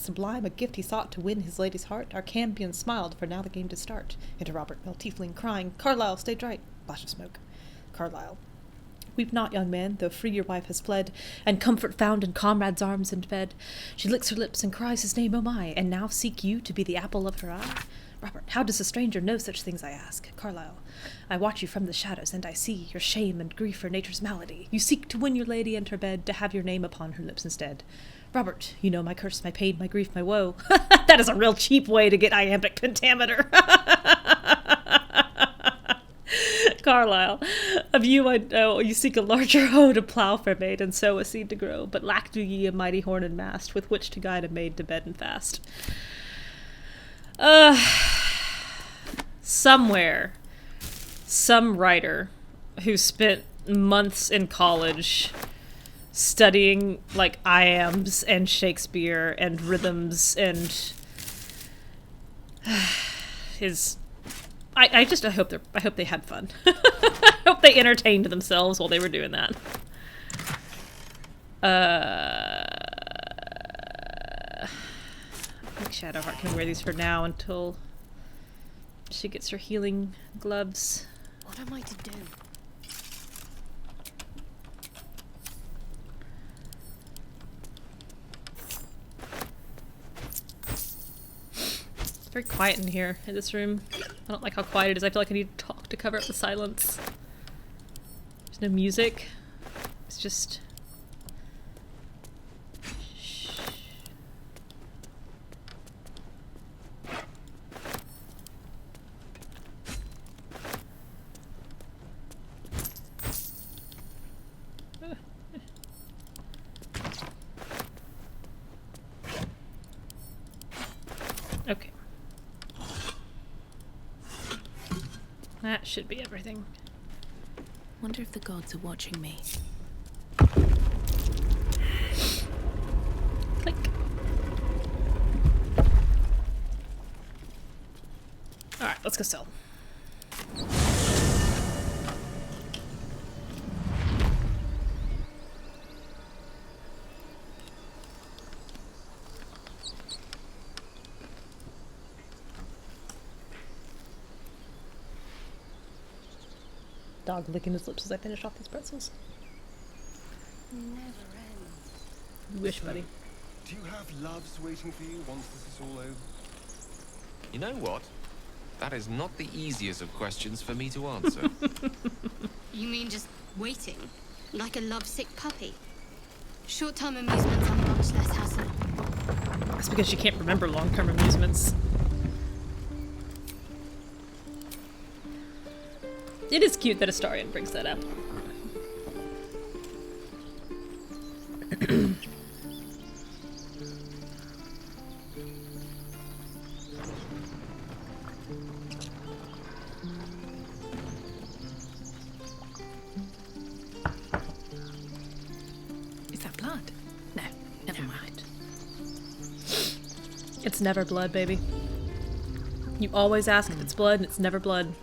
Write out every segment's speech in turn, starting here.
sublime, a gift he sought to win his lady's heart. Our campion smiled, for now the game did start. Enter Robert, male tiefling, crying, Carlyle, stay right. Flash of smoke. Carlyle. Weep not, young man, though free your wife has fled, and comfort found in comrade's arms and bed. She licks her lips and cries his name, oh my, and now seek you to be the apple of her eye? Robert, how does a stranger know such things, I ask? Carlyle, I watch you from the shadows, and I see your shame and grief for nature's malady. You seek to win your lady and her bed, to have your name upon her lips instead. Robert, you know my curse, my pain, my grief, my woe. That is a real cheap way to get iambic pentameter. Carlyle, of you I know you seek a larger hoe to plow for maid and sow a seed to grow, but lack do ye a mighty horn and mast with which to guide a maid to bed and fast. Somewhere, some writer who spent months in college studying like iambs and Shakespeare and rhythms and I hope they had fun. I hope they entertained themselves while they were doing that. I think Shadowheart can wear these for now until she gets her healing gloves. What am I to do? It's very quiet in here, in this room. I don't like how quiet it is. I feel like I need to talk to cover up the silence. There's no music. It's just... Shh. Okay. That should be everything. Wonder if the gods are watching me. Click. Alright, let's go sell. Dog licking his lips as I finish off these pretzels. Never ends. You wish, buddy. Do you have loves waiting for you once this is all over? You know what? That is not the easiest of questions for me to answer. You mean just waiting? Like a lovesick puppy? Short-term amusements are much less hassle. That's because she can't remember long-term amusements. It is cute that Astarion brings that up. Is that blood? No, never mind. It's never blood, baby. You always ask if it's blood, and it's never blood.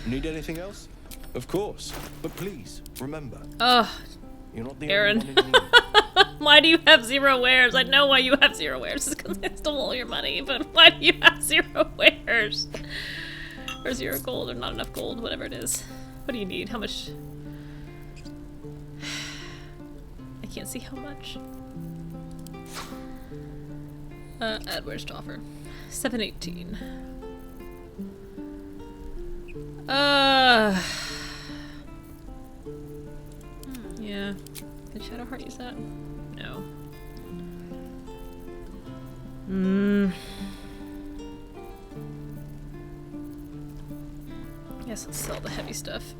Need anything else? Of course. But please, remember. Ugh, You're not the Aaron. only one in need. Why do you have 0 wares? I know why you have 0 wares. It's because I stole all your money, but why do you have 0 wares? Or 0 gold, or not enough gold, whatever it is. What do you need? How much? I can't see how much. Add wares to offer. 718. Yeah. Can Shadowheart use that? No. Yes, let's sell the heavy stuff.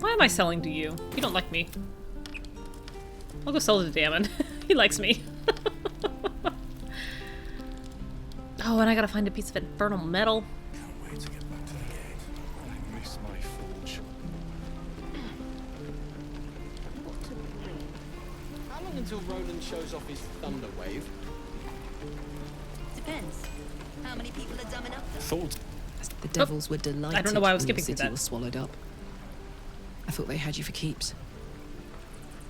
Why am I selling to you? You don't like me. I'll go sell to Dammon. He likes me. Oh, and I gotta find a piece of infernal metal. Can't wait to get back to the gate. I miss my forge. until Roland shows off his thunder wave. Depends. How many people are dumb enough? Thought The devils were delighted I don't know why I was when skipping the through city that. was swallowed up. I thought they had you for keeps.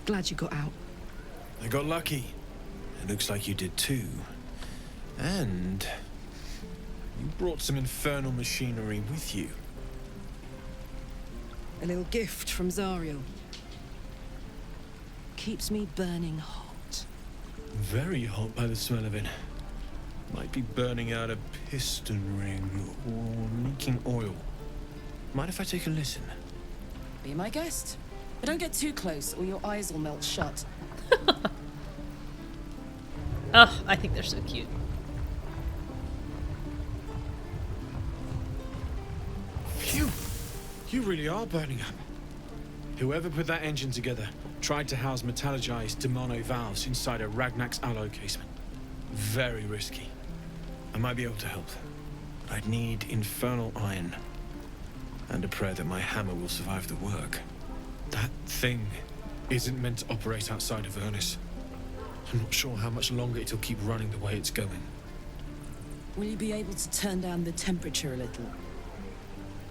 Glad you got out. I got lucky. It looks like you did too. And you brought some infernal machinery with you. A little gift from Zariel. Keeps me burning hot. Very hot by the smell of it. Might be burning out a piston ring or leaking oil. Mind if I take a listen? Be my guest. But don't get too close or your eyes will melt shut. Oh, I think they're so cute. Phew! You really are burning up. Whoever put that engine together tried to house metallogized Dammon valves inside a Ragnak's alloy casement. Very risky. I might be able to help. But I'd need infernal iron. And a prayer that my hammer will survive the work. That thing isn't meant to operate outside of Ernest. I'm not sure how much longer it'll keep running the way it's going. Will you be able to turn down the temperature a little?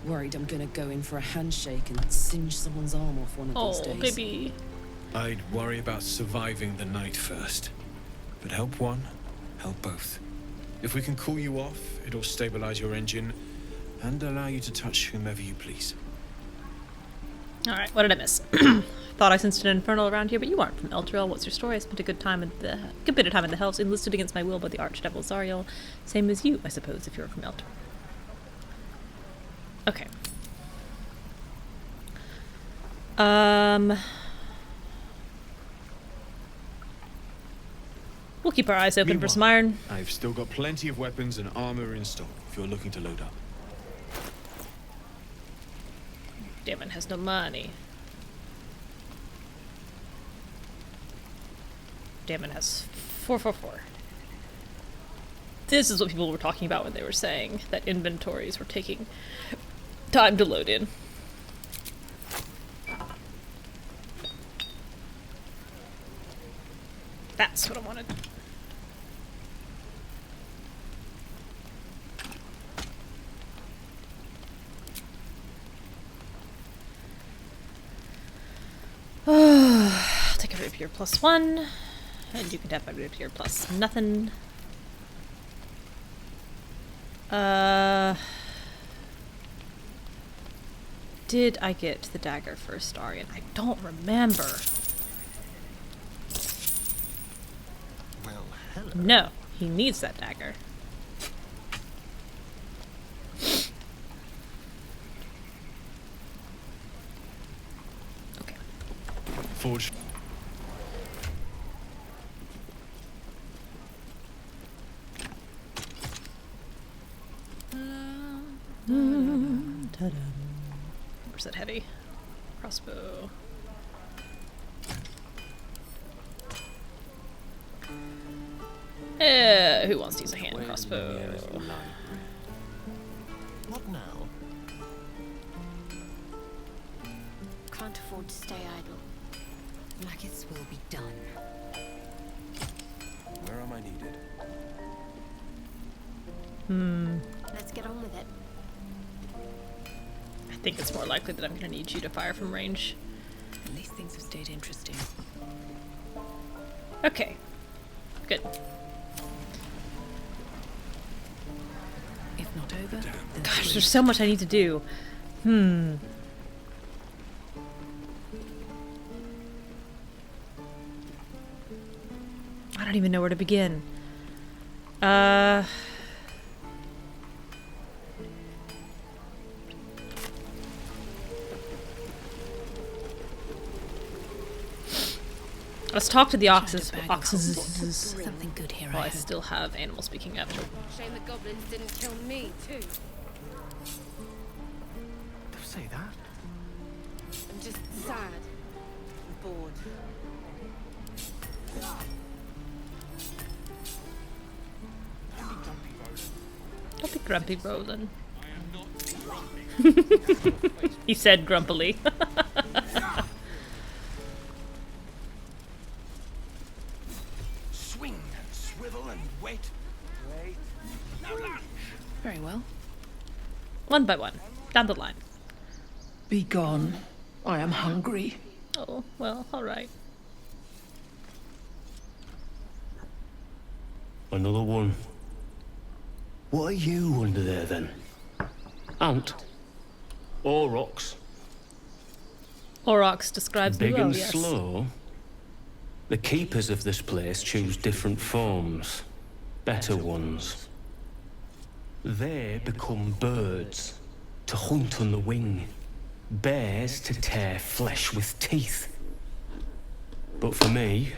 Worried I'm gonna go in for a handshake and singe someone's arm off one of those Oh, days. baby. I'd worry about surviving the night first. But help one, help both. If we can cool you off, it'll stabilize your engine and allow you to touch whomever you please. Alright, what did I miss? Thought I sensed an infernal around here, but you aren't from Elturel. What's your story? I spent a good bit of time in the Hells, enlisted against my will by the archdevil Zariel. Same as you, I suppose, if you're from Elturel. Okay. We'll keep our eyes open for some iron. I've still got plenty of weapons and armor in stock if you're looking to load up. Dammon has no money. Dammon has 444. This is what people were talking about when they were saying that inventories were taking time to load in. That's what I wanted. I'll take a rapier +1, and you can have my rapier plus nothing. Did I get the dagger for Astarion? I don't remember. Well, hello. No, he needs that dagger. Okay. Forge. Where's that heavy? Crossbow. Who wants to use a hand crossbow? What now? Can't afford to stay idle. Blackets will be done. Where am I needed? Let's get on with it. I think it's more likely that I'm gonna need you to fire from range. At least things have stayed interesting. Okay. Good. If not over, then Gosh, there's so much I need to do. I don't even know where to begin. Let's talk to the oxes. something good here. While I I hope. still have animals speaking up. Shame the goblins didn't kill me, too. Don't say that. I'm just sad. And bored. Don't be grumpy, Roland. He said grumpily. shrivel and wait. No lunch. Very well. One by one, down the line. Be gone. I am hungry. Oh, well, alright. Another one. What are you under there then? Ant? Aurochs? Aurochs describes me Big well, and yes. slow? The keepers of this place choose different forms. Better ones. They become birds, to hunt on the wing. Bears to tear flesh with teeth. But for me,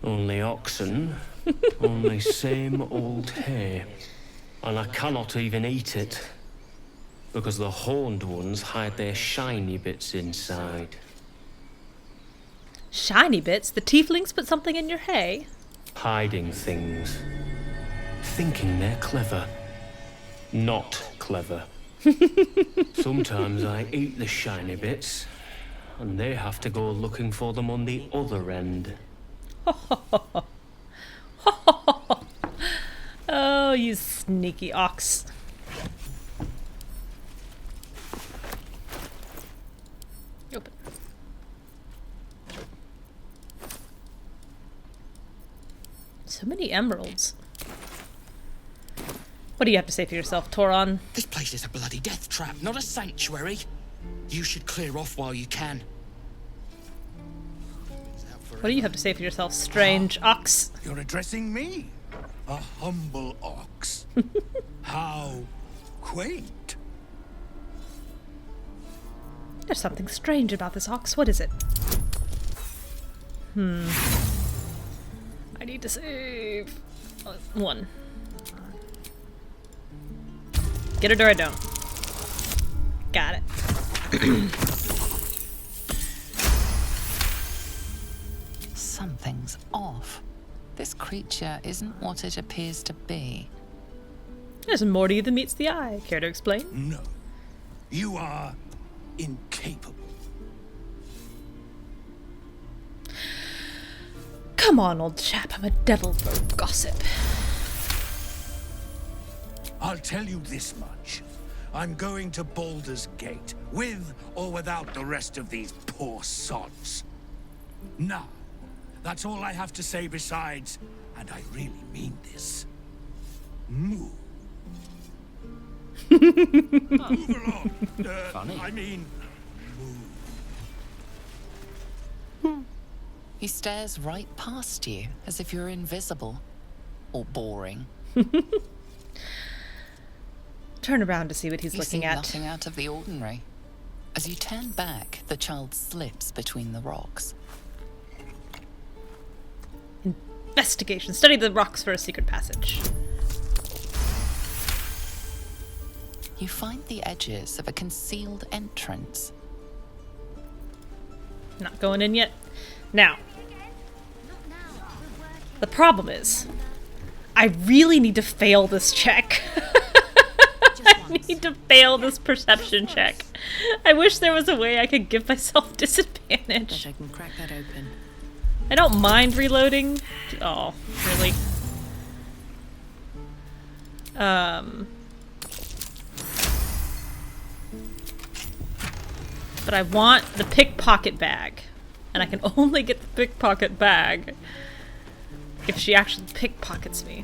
only oxen, only same old hay. And I cannot even eat it, because the horned ones hide their shiny bits inside. Shiny bits? The tieflings put something in your hay? Hiding things. Thinking they're clever. Not clever. Sometimes I eat the shiny bits, and they have to go looking for them on the other end. Oh, you sneaky ox. Open. So many emeralds. What do you have to say for yourself, Toron? This place is a bloody death trap, not a sanctuary. You should clear off while you can. What do you have to say for yourself, strange ox? You're addressing me? A humble ox. How quaint. There's something strange about this ox. What is it? I need to save. One. Get it or I don't. Got it. Something's off. This creature isn't what it appears to be. There's more to you than meets the eye. Care to explain? No. You are incapable. Come on, old chap. I'm a devil for gossip. I'll tell you this much. I'm going to Baldur's Gate, with or without the rest of these poor sods. Now, that's all I have to say besides, and I really mean this, move. Move along. Funny. I mean, He stares right past you, as if you're invisible. Or boring. Turn around to see what he's You looking see at. nothing out of the ordinary. As you turn back, the child slips between the rocks. Investigation. Study the rocks for a secret passage. You find the edges of a concealed entrance. Not going in yet. Now, the problem is, I really need to fail this check. I need to fail this perception check. I wish there was a way I could give myself disadvantage. I can crack that open. I don't mind reloading. Oh, really? But I want the pickpocket bag. And I can only get the pickpocket bag if she actually pickpockets me.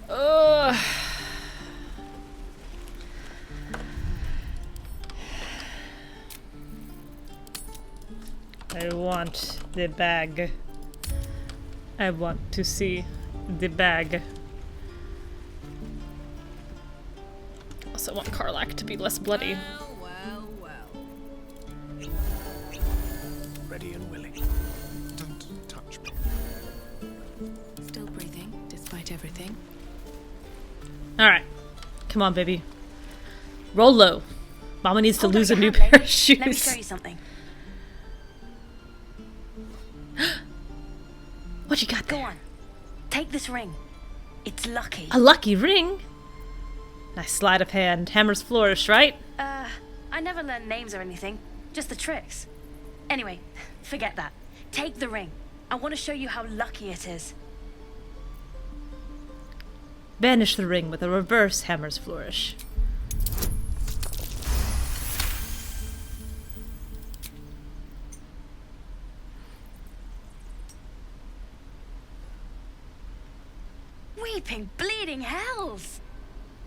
Ugh. I want the bag. I want to see the bag. Also want Karlach to be less bloody. ready and willing. Don't touch me. Still breathing, despite everything. Alright. Come on, baby. Roll low. Mama needs to Hold up lose a your new hand, pair lady. of shoes. Let me show you something. What you got Go there? on. Take this ring. It's lucky. A lucky ring? Nice sleight of hand. Hammer's flourish, right? I never learned names or anything. just the tricks. Anyway, forget that. Take the ring. I want to show you how lucky it is. Banish the ring with a reverse hammer's flourish. Weeping, bleeding hells!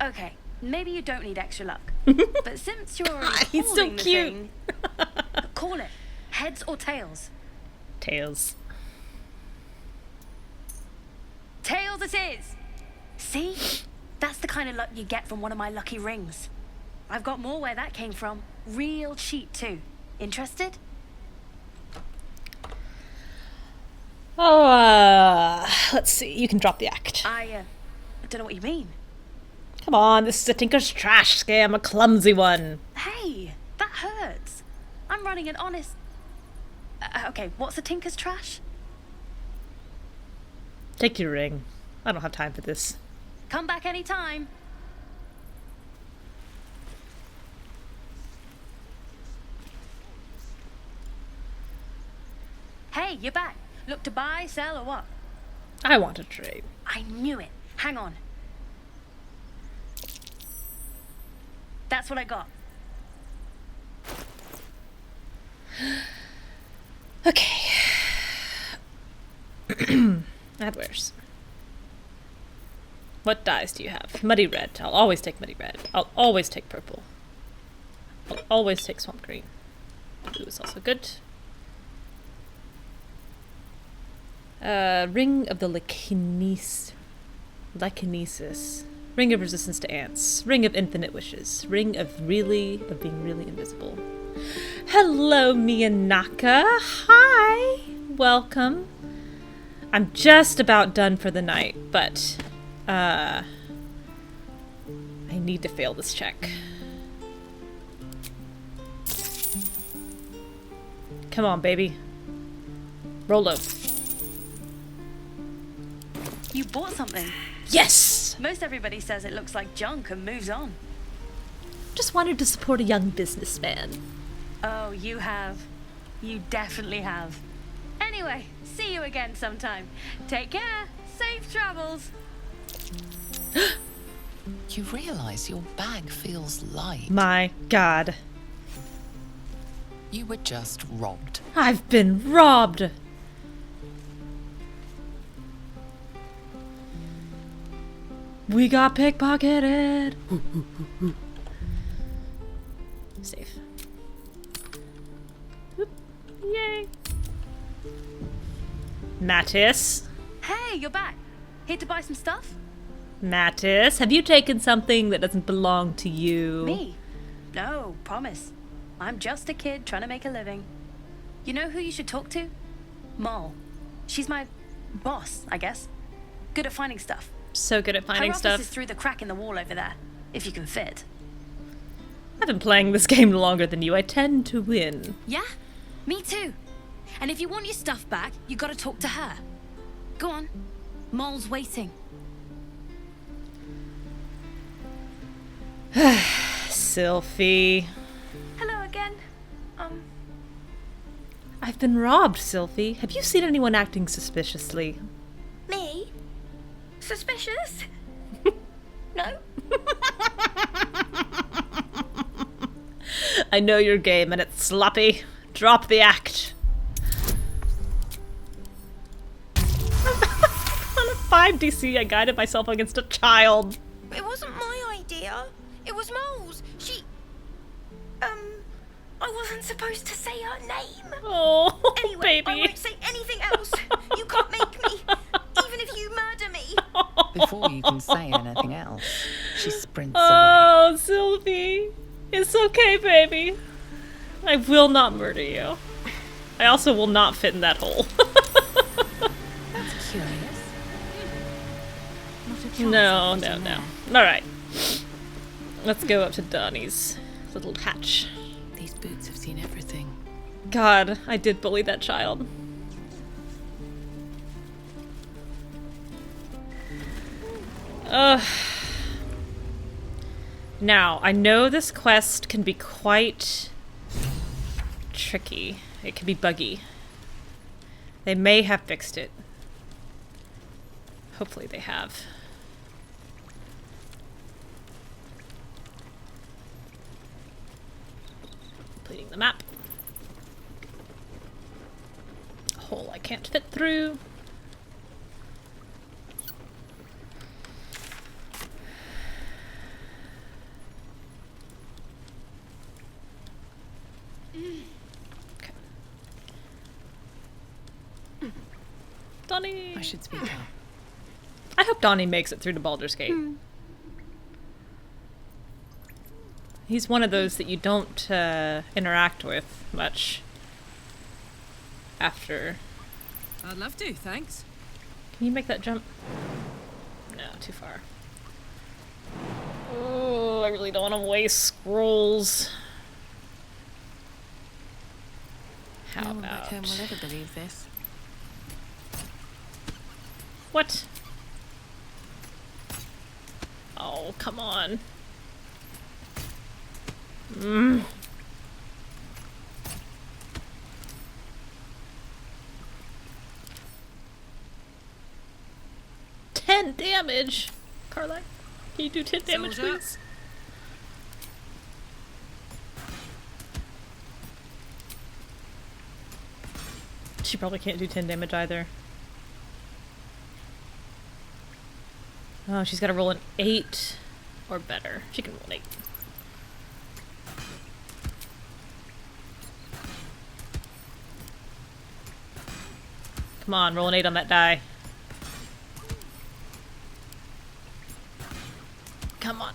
Okay, maybe you don't need extra luck. But since you're He's so holding the cute. thing, call it. Heads or tails? Tails. Tails it is! See? That's the kind of luck you get from one of my lucky rings. I've got more where that came from. Real cheap too. Interested? Oh, let's see. You can drop the act. I don't know what you mean. Come on, this is a Tinker's trash scam, a clumsy one. Hey, that hurts. I'm running an honest... okay, what's a Tinker's trash? Take your ring. I don't have time for this. Come back anytime. Hey, you're back. Look to buy, sell, or what? I want to trade. I knew it. Hang on. That's what I got. Okay. Adwares. What dyes do you have? Muddy red. I'll always take muddy red. I'll always take purple. I'll always take swamp green. Blue is also good. Ring of the Lykinesis. Ring of resistance to ants. Ring of infinite wishes. Ring of being really invisible. Hello, Miyanaka. Hi. Welcome. I'm just about done for the night, but I need to fail this check. Come on, baby. Rolo. You bought something. Yes! Most everybody says it looks like junk and moves on. Just wanted to support a young businessman. Oh, you have. You definitely have. Anyway, see you again sometime. Take care. Safe travels. You realize your bag feels light. My God. You were just robbed. I've been robbed. We got pickpocketed. Safe. Whoop. Yay. Mattis. Hey, you're back. Here to buy some stuff? Mattis, have you taken something that doesn't belong to you? Me? No, promise. I'm just a kid trying to make a living. You know who you should talk to? Mol. She's my boss, I guess. Good at finding stuff. So good at finding Her stuff. office is through the crack in the wall over there, if you can fit. I've been playing this game longer than you. I tend to win. Yeah? Me too. And if you want your stuff back, you gotta talk to her. Go on. Mol's waiting. Sylphie. Hello again. I've been robbed, Sylphie. Have you seen anyone acting suspiciously? Me? Suspicious? No? I know your game and it's sloppy. Drop the act. On a 5 DC, I guided myself against a child. It wasn't my idea. It was Mol's. I wasn't supposed to say her name. Oh, Anyway, baby. I won't say anything else. You can't make me, even if you murder me. Before you can say anything else, she sprints away. Oh, Sylvie. It's okay, baby. I will not murder you. I also will not fit in that hole. That's curious. No. Alright. Let's go up to Donnie's little hatch. These boots have seen everything. God, I did bully that child. Now, I know this quest can be quite tricky. It could be buggy. They may have fixed it. Hopefully they have. Completing the map. A hole I can't fit through. Donnie! I should speak up. I hope Donnie makes it through to Baldur's Gate. He's one of those that you don't interact with much after. I'd love to, thanks. Can you make that jump? No, too far. Oh, I really don't want to waste scrolls. How No one about... back home will ever believe this. What? Oh, come on. Mm. $10 damage! Karlach, can you do 10 damage, Soldier. please? She probably can't do 10 damage either. Oh, she's got to roll an 8 or better. She can roll an 8. Come on, roll an 8 on that die. Come on.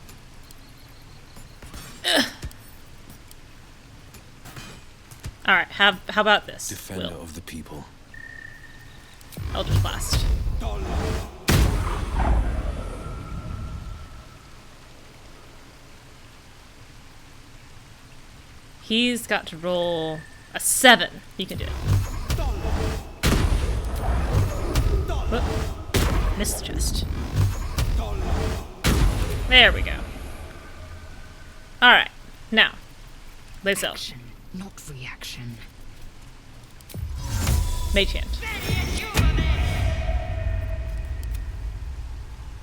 Ugh. All right, how about this? Defender Will. of the people. Eldritch Blast. He's got to roll a 7. He can do it. Whoop. Missed the chest. There we go. Alright. Now. Lazel. Action, not reaction. Mage Hand.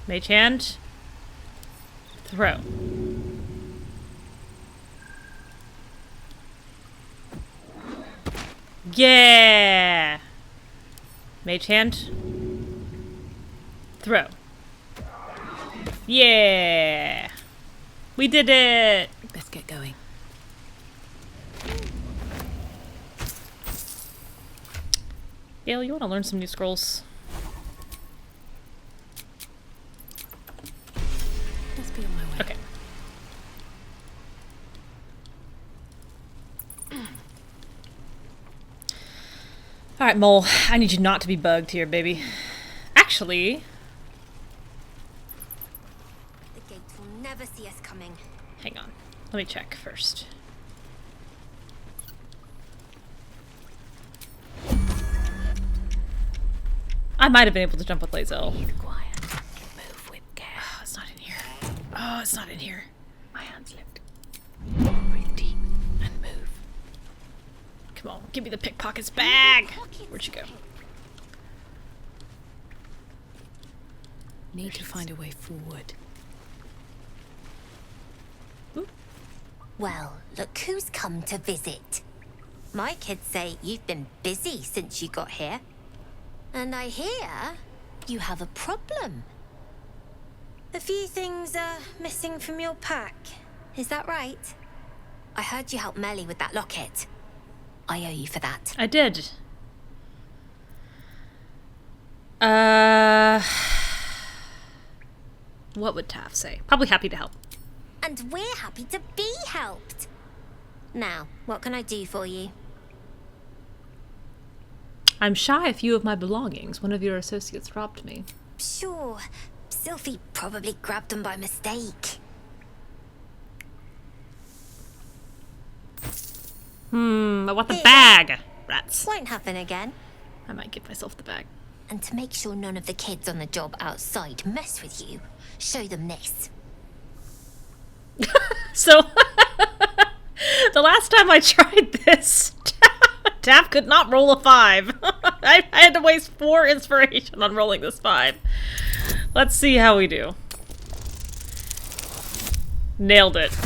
Mage Hand. Throw. Yeah! Mage Hand. Throw. Yeah! We did it! Let's get going. Gail, you want to learn some new scrolls? Let's be on my way. Okay. Alright, Mol. I need you not to be bugged here, baby. Actually... The gate will never see us coming. Hang on. Let me check first. I might have been able to jump with Lazel. Quiet. Move with care. Oh, it's not in here. Oh, it's not in here. My hand slipped. Breathe deep and move. Come on, give me the pickpocket's bag! Where'd you go? Need to find a way forward. Well, look who's come to visit. My kids say you've been busy since you got here. And I hear you have a problem. A few things are missing from your pack. Is that right? I heard you helped Melly with that locket. I owe you for that. I did. What would Taff say? Probably happy to help. And we're happy to be helped. Now, what can I do for you? I'm shy a few of my belongings. One of your associates robbed me. Sure. Sylphie probably grabbed them by mistake. I want the Here. bag! Rats. Won't happen again. I might give myself the bag. And to make sure none of the kids on the job outside mess with you, show them this. So, the last time I tried this, Taff could not roll a 5. I had to waste 4 inspiration on rolling this 5. Let's see how we do. Nailed it.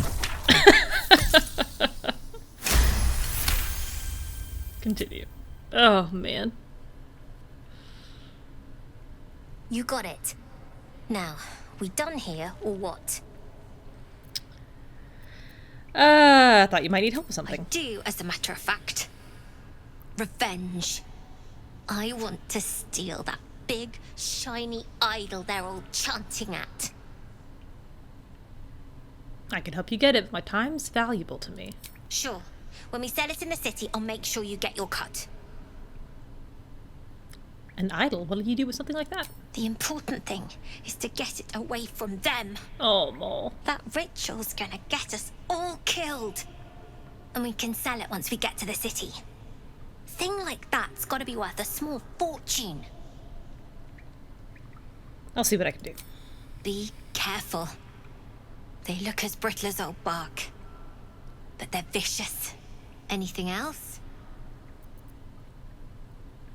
Continue. Oh, man. You got it. Now, we done here, or what? I thought you might need help with something. I do, as a matter of fact. Revenge. I want to steal that big, shiny idol they're all chanting at. I can help you get it. My time's valuable to me. Sure. When we sell it in the city, I'll make sure you get your cut. An idol? What will you do with something like that? The important thing is to get it away from them. Oh, Mol. That ritual's gonna get us all killed. And we can sell it once we get to the city. Thing like that's gotta be worth a small fortune. I'll see what I can do. Be careful. They look as brittle as old bark. But they're vicious. Anything else?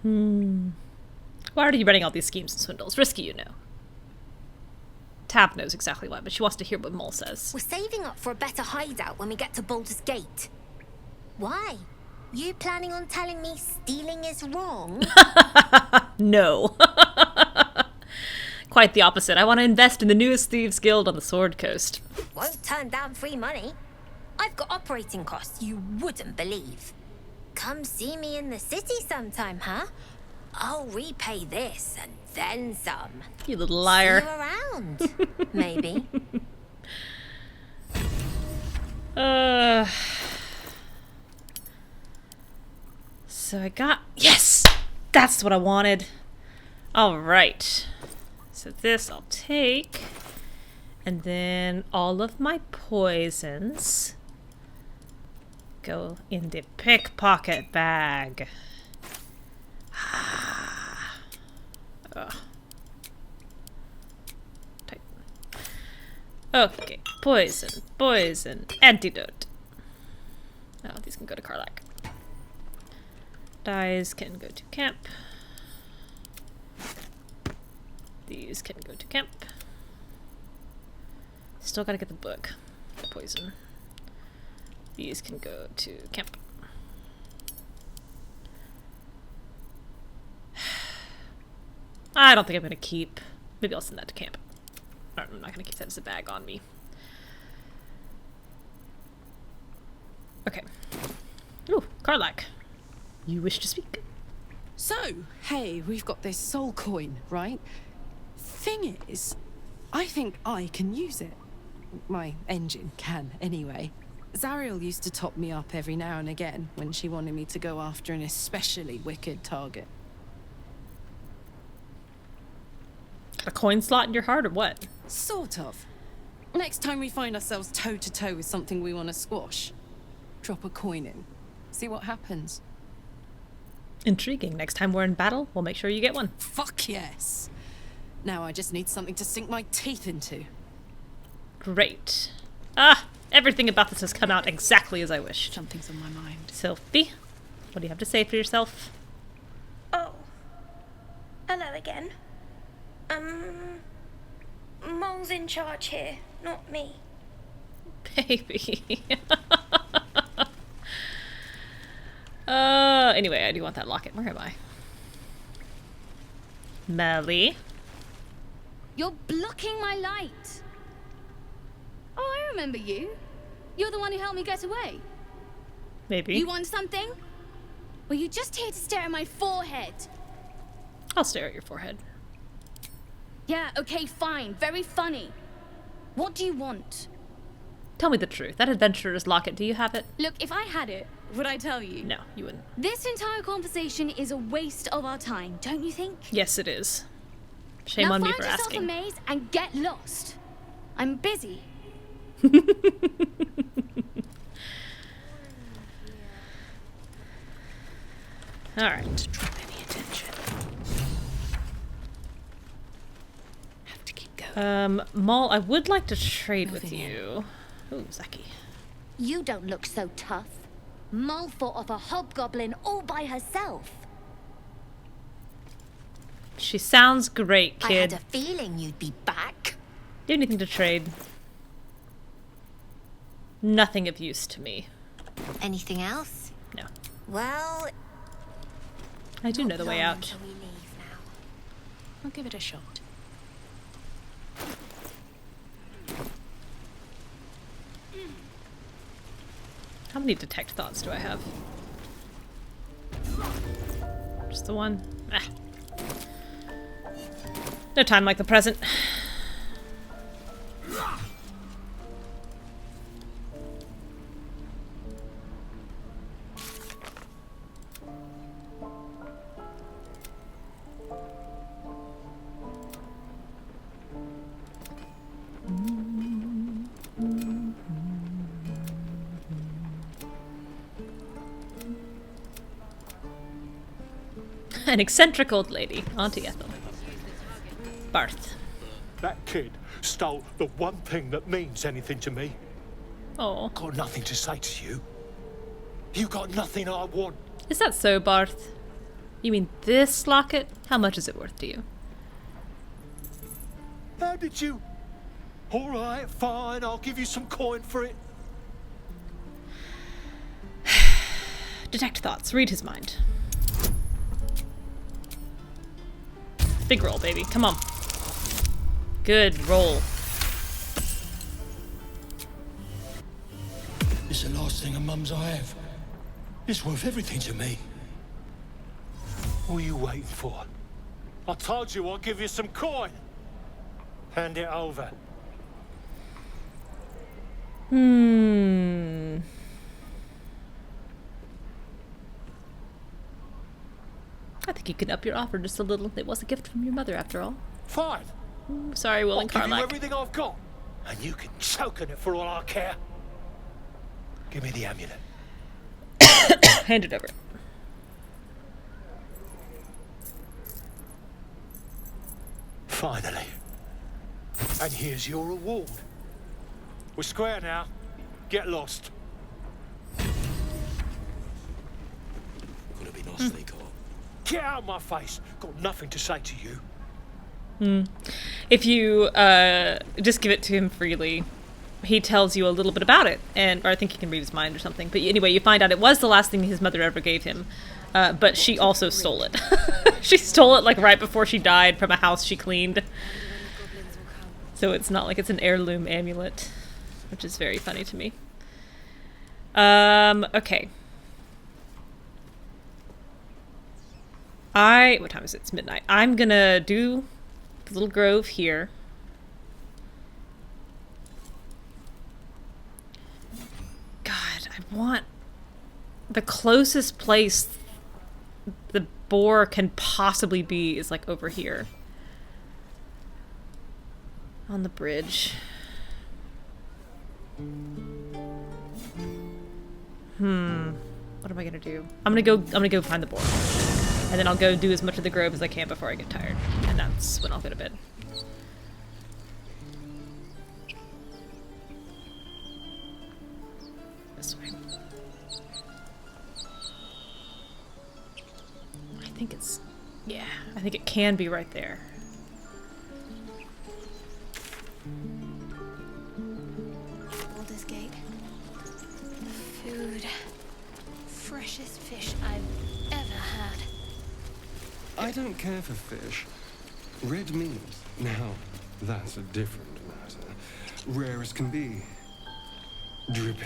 Why are you running all these schemes and swindles? Risky, you know. Tab knows exactly why, but she wants to hear what Mol says. We're saving up for a better hideout when we get to Baldur's Gate. Why? You planning on telling me stealing is wrong? No. Quite the opposite. I want to invest in the newest Thieves Guild on the Sword Coast. Won't turn down free money. I've got operating costs you wouldn't believe. Come see me in the city sometime, huh? I'll repay this and then some. You little liar. See you around, maybe. So I got... Yes! That's what I wanted. Alright. So this I'll take. And then all of my poisons go in the pickpocket bag. Ugh. Tight. Okay, poison, antidote. Oh, these can go to Karlach. Dyes can go to camp. These can go to camp. Still gotta get the book. Poison. These can go to camp. I don't think I'm gonna keep. Maybe I'll send that to camp. I'm not gonna keep that as a bag on me. Okay. Ooh, Karlach. You wish to speak? So, hey, we've got this soul coin, right? Thing is, I think I can use it. My engine can, anyway. Zariel used to top me up every now and again when she wanted me to go after an especially wicked target. A coin slot in your heart or what? Sort of. Next time we find ourselves toe-to-toe with something we want to squash, drop a coin in. See what happens. Intriguing. Next time we're in battle, we'll make sure you get one. Fuck yes. Now I just need something to sink my teeth into. Great. Ah, everything about this has come out exactly as I wished. Something's on my mind. Sophie, what do you have to say for yourself? Oh. Hello again. Mol's in charge here, not me. Baby. Anyway, I do want that locket. Where am I? Melly. You're blocking my light. Oh, I remember you. You're the one who helped me get away. Maybe. You want something? Were you just here to stare at my forehead? I'll stare at your forehead. Yeah, okay, fine. Very funny. What do you want? Tell me the truth. That adventurer's locket, do you have it? Look, if I had it, would I tell you? No, you wouldn't. This entire conversation is a waste of our time, don't you think? Yes, it is. Shame on me for asking. Now find yourself a maze and get lost. I'm busy. Alright. Drop any attention. Have to keep going. Mol, I would like to trade with you. Ooh, Zaki. You don't look so tough. Mol fought off a hobgoblin all by herself. She sounds great, I kid. had a feeling you'd be back. Do you have anything to trade? Nothing of use to me. Anything else? No. Well, I do know the way out. until we leave now. I'll give it a shot. How many detect thoughts do I have? Just the one? Ah. No time like the present. An eccentric old lady, Auntie Ethel. Barth. That kid stole the one thing that means anything to me. Oh. Got nothing to say to you. You got nothing I want. Is that so, Barth? You mean this locket? How much is it worth to you? How did you? All right, fine, I'll give you some coin for it. Detect thoughts. Read his mind. Big roll, baby. Come on. Good roll. It's the last thing of Mum's I have. It's worth everything to me. What are you waiting for? I told you I'll give you some coin. Hand it over. I think you can up your offer just a little. It was a gift from your mother, after all. Fine. Sorry, Will and I'll give you Karlach. everything I've got, and you can choke on it for all I care. Give me the amulet. Hand it over. Finally. And here's your reward. We're square now. Get lost. Could have been nicely caught. Get out of my face. Got nothing to say to you. If you just give it to him freely, he tells you a little bit about it, or I think he can read his mind or something. But anyway, you find out it was the last thing his mother ever gave him, but she also stole it. She stole it like right before she died from a house she cleaned. So it's not like it's an heirloom amulet, which is very funny to me. Okay. What time is it? It's midnight. I'm gonna do the little grove here. God, I want the closest place the boar can possibly be is like over here. On the bridge. What am I gonna do? I'm gonna go find the boar. And then I'll go do as much of the grove as I can before I get tired. And that's when I'll go to bed. This way. I think it's... yeah, I think it can be right there. Baldur's Gate. Food. Freshest fish I've ever had. I don't care for fish. Red meat, now, that's a different matter. Rare as can be. Dripping.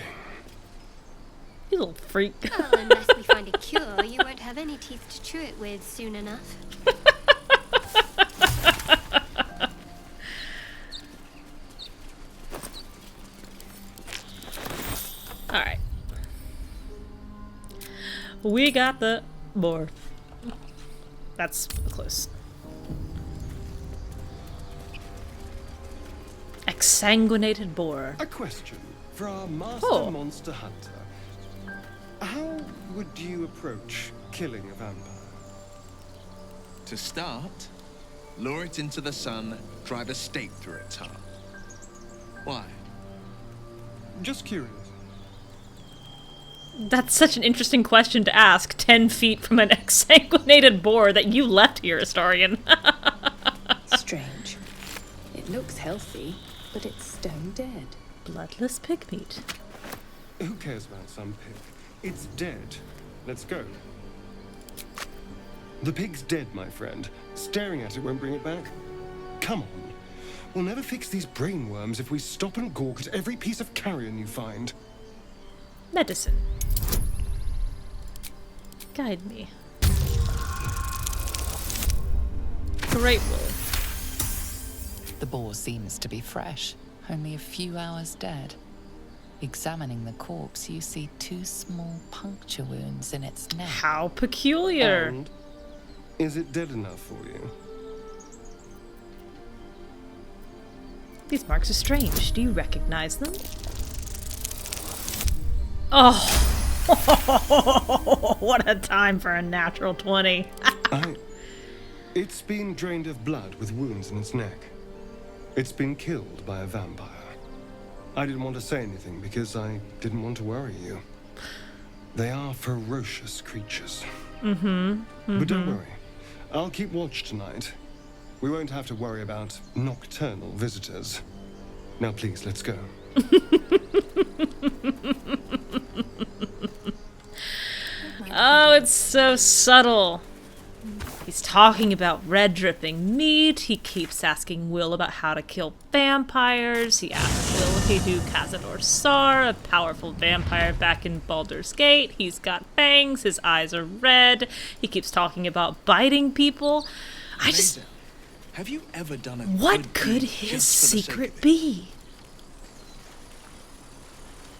You little freak. Well, unless we find a cure, you won't have any teeth to chew it with soon enough. Alright. We got the boar. That's close. Exsanguinated boar. A question for our master monster hunter. How would you approach killing a vampire? To start, lure it into the sun, drive a stake through its heart. Why? Just curious. That's such an interesting question to ask 10 feet from an exsanguinated boar that you left here, Astarion. Strange. It looks healthy, but it's stone dead. Bloodless pig meat. Who cares about some pig? It's dead. Let's go. The pig's dead, my friend. Staring at it won't bring it back. Come on. We'll never fix these brain worms if we stop and gawk at every piece of carrion you find. Medicine. Guide me. Great will. The boar seems to be fresh, only a few hours dead. Examining the corpse, you see 2 small puncture wounds in its neck. How peculiar! And is it dead enough for you? These marks are strange. Do you recognize them? Oh! What a time for a natural 20. It's been drained of blood with wounds in its neck. It's been killed by a vampire. I didn't want to say anything because I didn't want to worry you. They are ferocious creatures. But don't worry. I'll keep watch tonight. We won't have to worry about nocturnal visitors. Now please, let's go. Oh, it's so subtle. He's talking about red dripping meat. He keeps asking Will about how to kill vampires. He asks Will if he knew Cazador Sar, a powerful vampire back in Baldur's Gate. He's got fangs. His eyes are red. He keeps talking about biting people. Have you ever done a What could his secret be?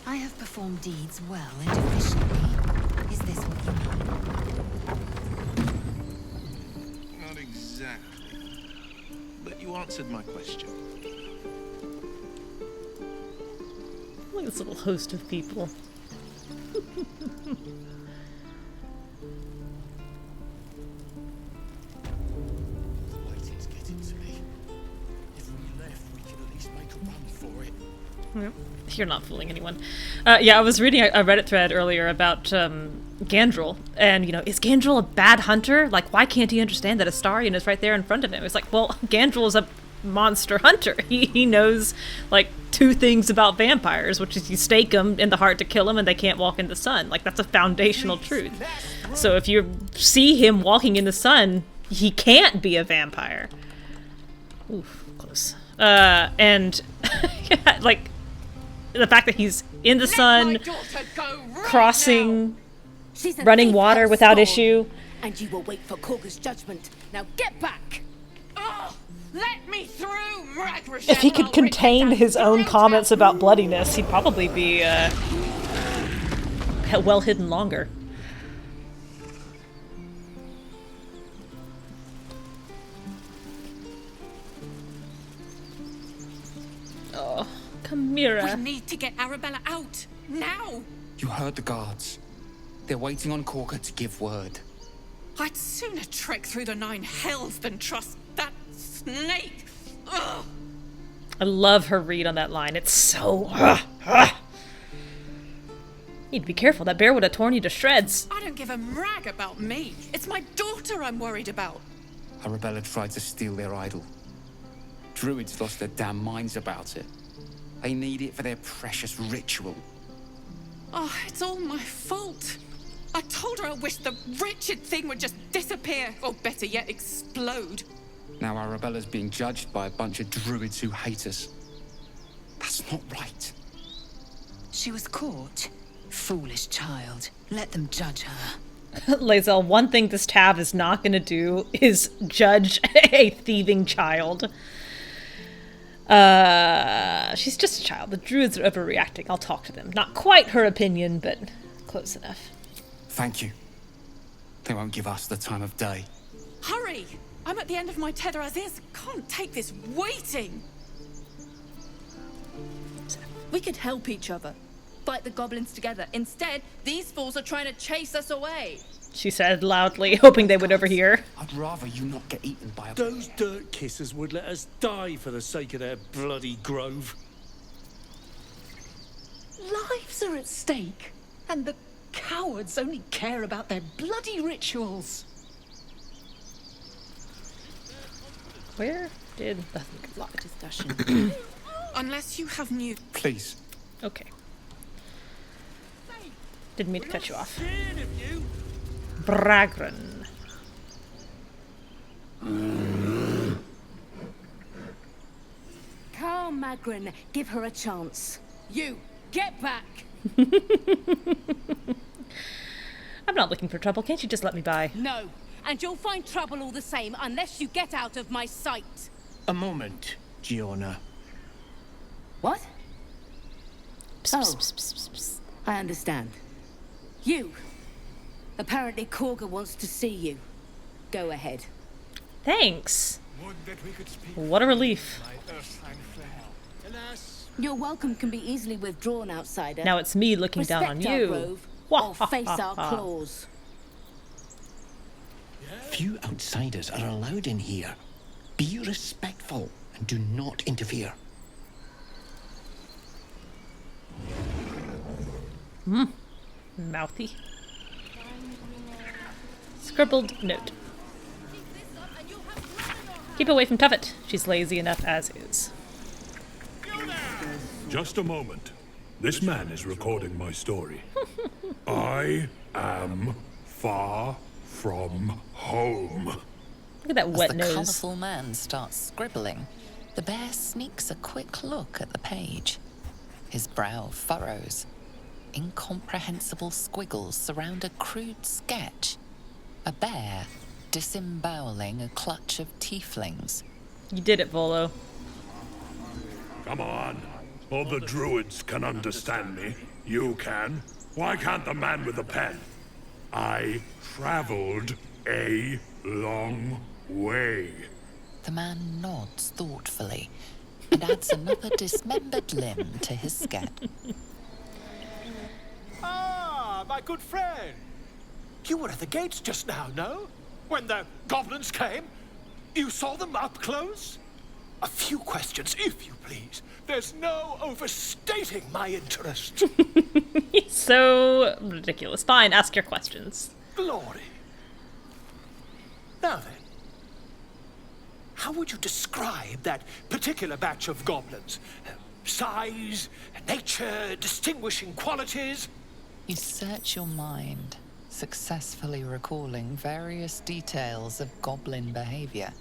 I have performed deeds well and efficiently. Is this what you mean? Not exactly. But you answered my question. Look at this little host of people. Waiting's getting to me. If we left, we could at least make a run for it. Yep. You're not fooling anyone. Yeah, I was reading a Reddit thread earlier about Gandrel, and, you know, is Gandrel a bad hunter? Like, why can't he understand that Astarion is right there in front of him? It's like, well, Gandrel is a monster hunter. He knows, like, 2 things about vampires, which is you stake them in the heart to kill them and they can't walk in the sun. Like, that's a foundational truth. So if you see him walking in the sun, he can't be a vampire. Oof, close. And, yeah, like, the fact that he's in the sun, crossing, running water without issue. And you will wait for Korga's judgment. Now get back! Oh, let me through, If he could contain his own comments about bloodiness, he'd probably be well hidden longer. Oh, Chimera. We need to get Arabella out, now! You heard the guards. They're waiting on Korga to give word. I'd sooner trek through the 9 hells than trust that snake! Ugh. I love her read on that line. It's so... You'd be careful. That bear would have torn you to shreds. I don't give a rag about me. It's my daughter I'm worried about. Arabella tried to steal their idol. Druids lost their damn minds about it. They need it for their precious ritual. Oh, it's all my fault. I told her I wished the wretched thing would just disappear, or better yet, explode. Now Arabella's being judged by a bunch of druids who hate us. That's not right. She was caught. Foolish child. Let them judge her. Lae'zel, one thing this Tav is not going to do is judge a thieving child. She's just a child. The druids are overreacting. I'll talk to them. Not quite her opinion, but close enough. Thank you. They won't give us the time of day. Hurry! I'm at the end of my tether as is. Can't take this waiting. We could help each other. Fight the goblins together. Instead, these fools are trying to chase us away. She said loudly, hoping they would overhear. I'd rather you not get eaten by a... Those dirt kissers would let us die for the sake of their bloody grove. Lives are at stake. And the Cowards only care about their bloody rituals. Where did the lot of discussion? Unless you have new. Please. Okay. Didn't mean to cut you off. Bragran. Carl Magrin, give her a chance. You, get back! I'm not looking for trouble. Can't you just let me by? No, and you'll find trouble all the same unless you get out of my sight. A moment, Giona. What? I understand. You. Apparently Korga wants to see you. Go ahead. Thanks. What a relief. Your welcome can be easily withdrawn, outsider. Now it's me looking down on Respect our you. grove, or face our claws. Few outsiders are allowed in here. Be respectful and do not interfere. Mouthy. Scribbled note. Keep away from Tuffet. She's lazy enough as is. Just a moment. This man is recording my story. I am far from home. Look at that wet As the nose. colourful man starts scribbling, the bear sneaks a quick look at the page. His brow furrows. Incomprehensible squiggles surround a crude sketch. A bear disemboweling a clutch of tieflings. You did it, Volo. Come on. All the druids can understand me. You can. Why can't the man with the pen? I traveled a long way. The man nods thoughtfully and adds another dismembered limb to his sketch. Ah, my good friend. You were at the gates just now, no? When the goblins came? You saw them up close? A few questions, if you please. There's no overstating my interest. He's so ridiculous. Fine, ask your questions. Glory. Now then, how would you describe that particular batch of goblins? Size, nature, distinguishing qualities? You search your mind, successfully recalling various details of goblin behavior.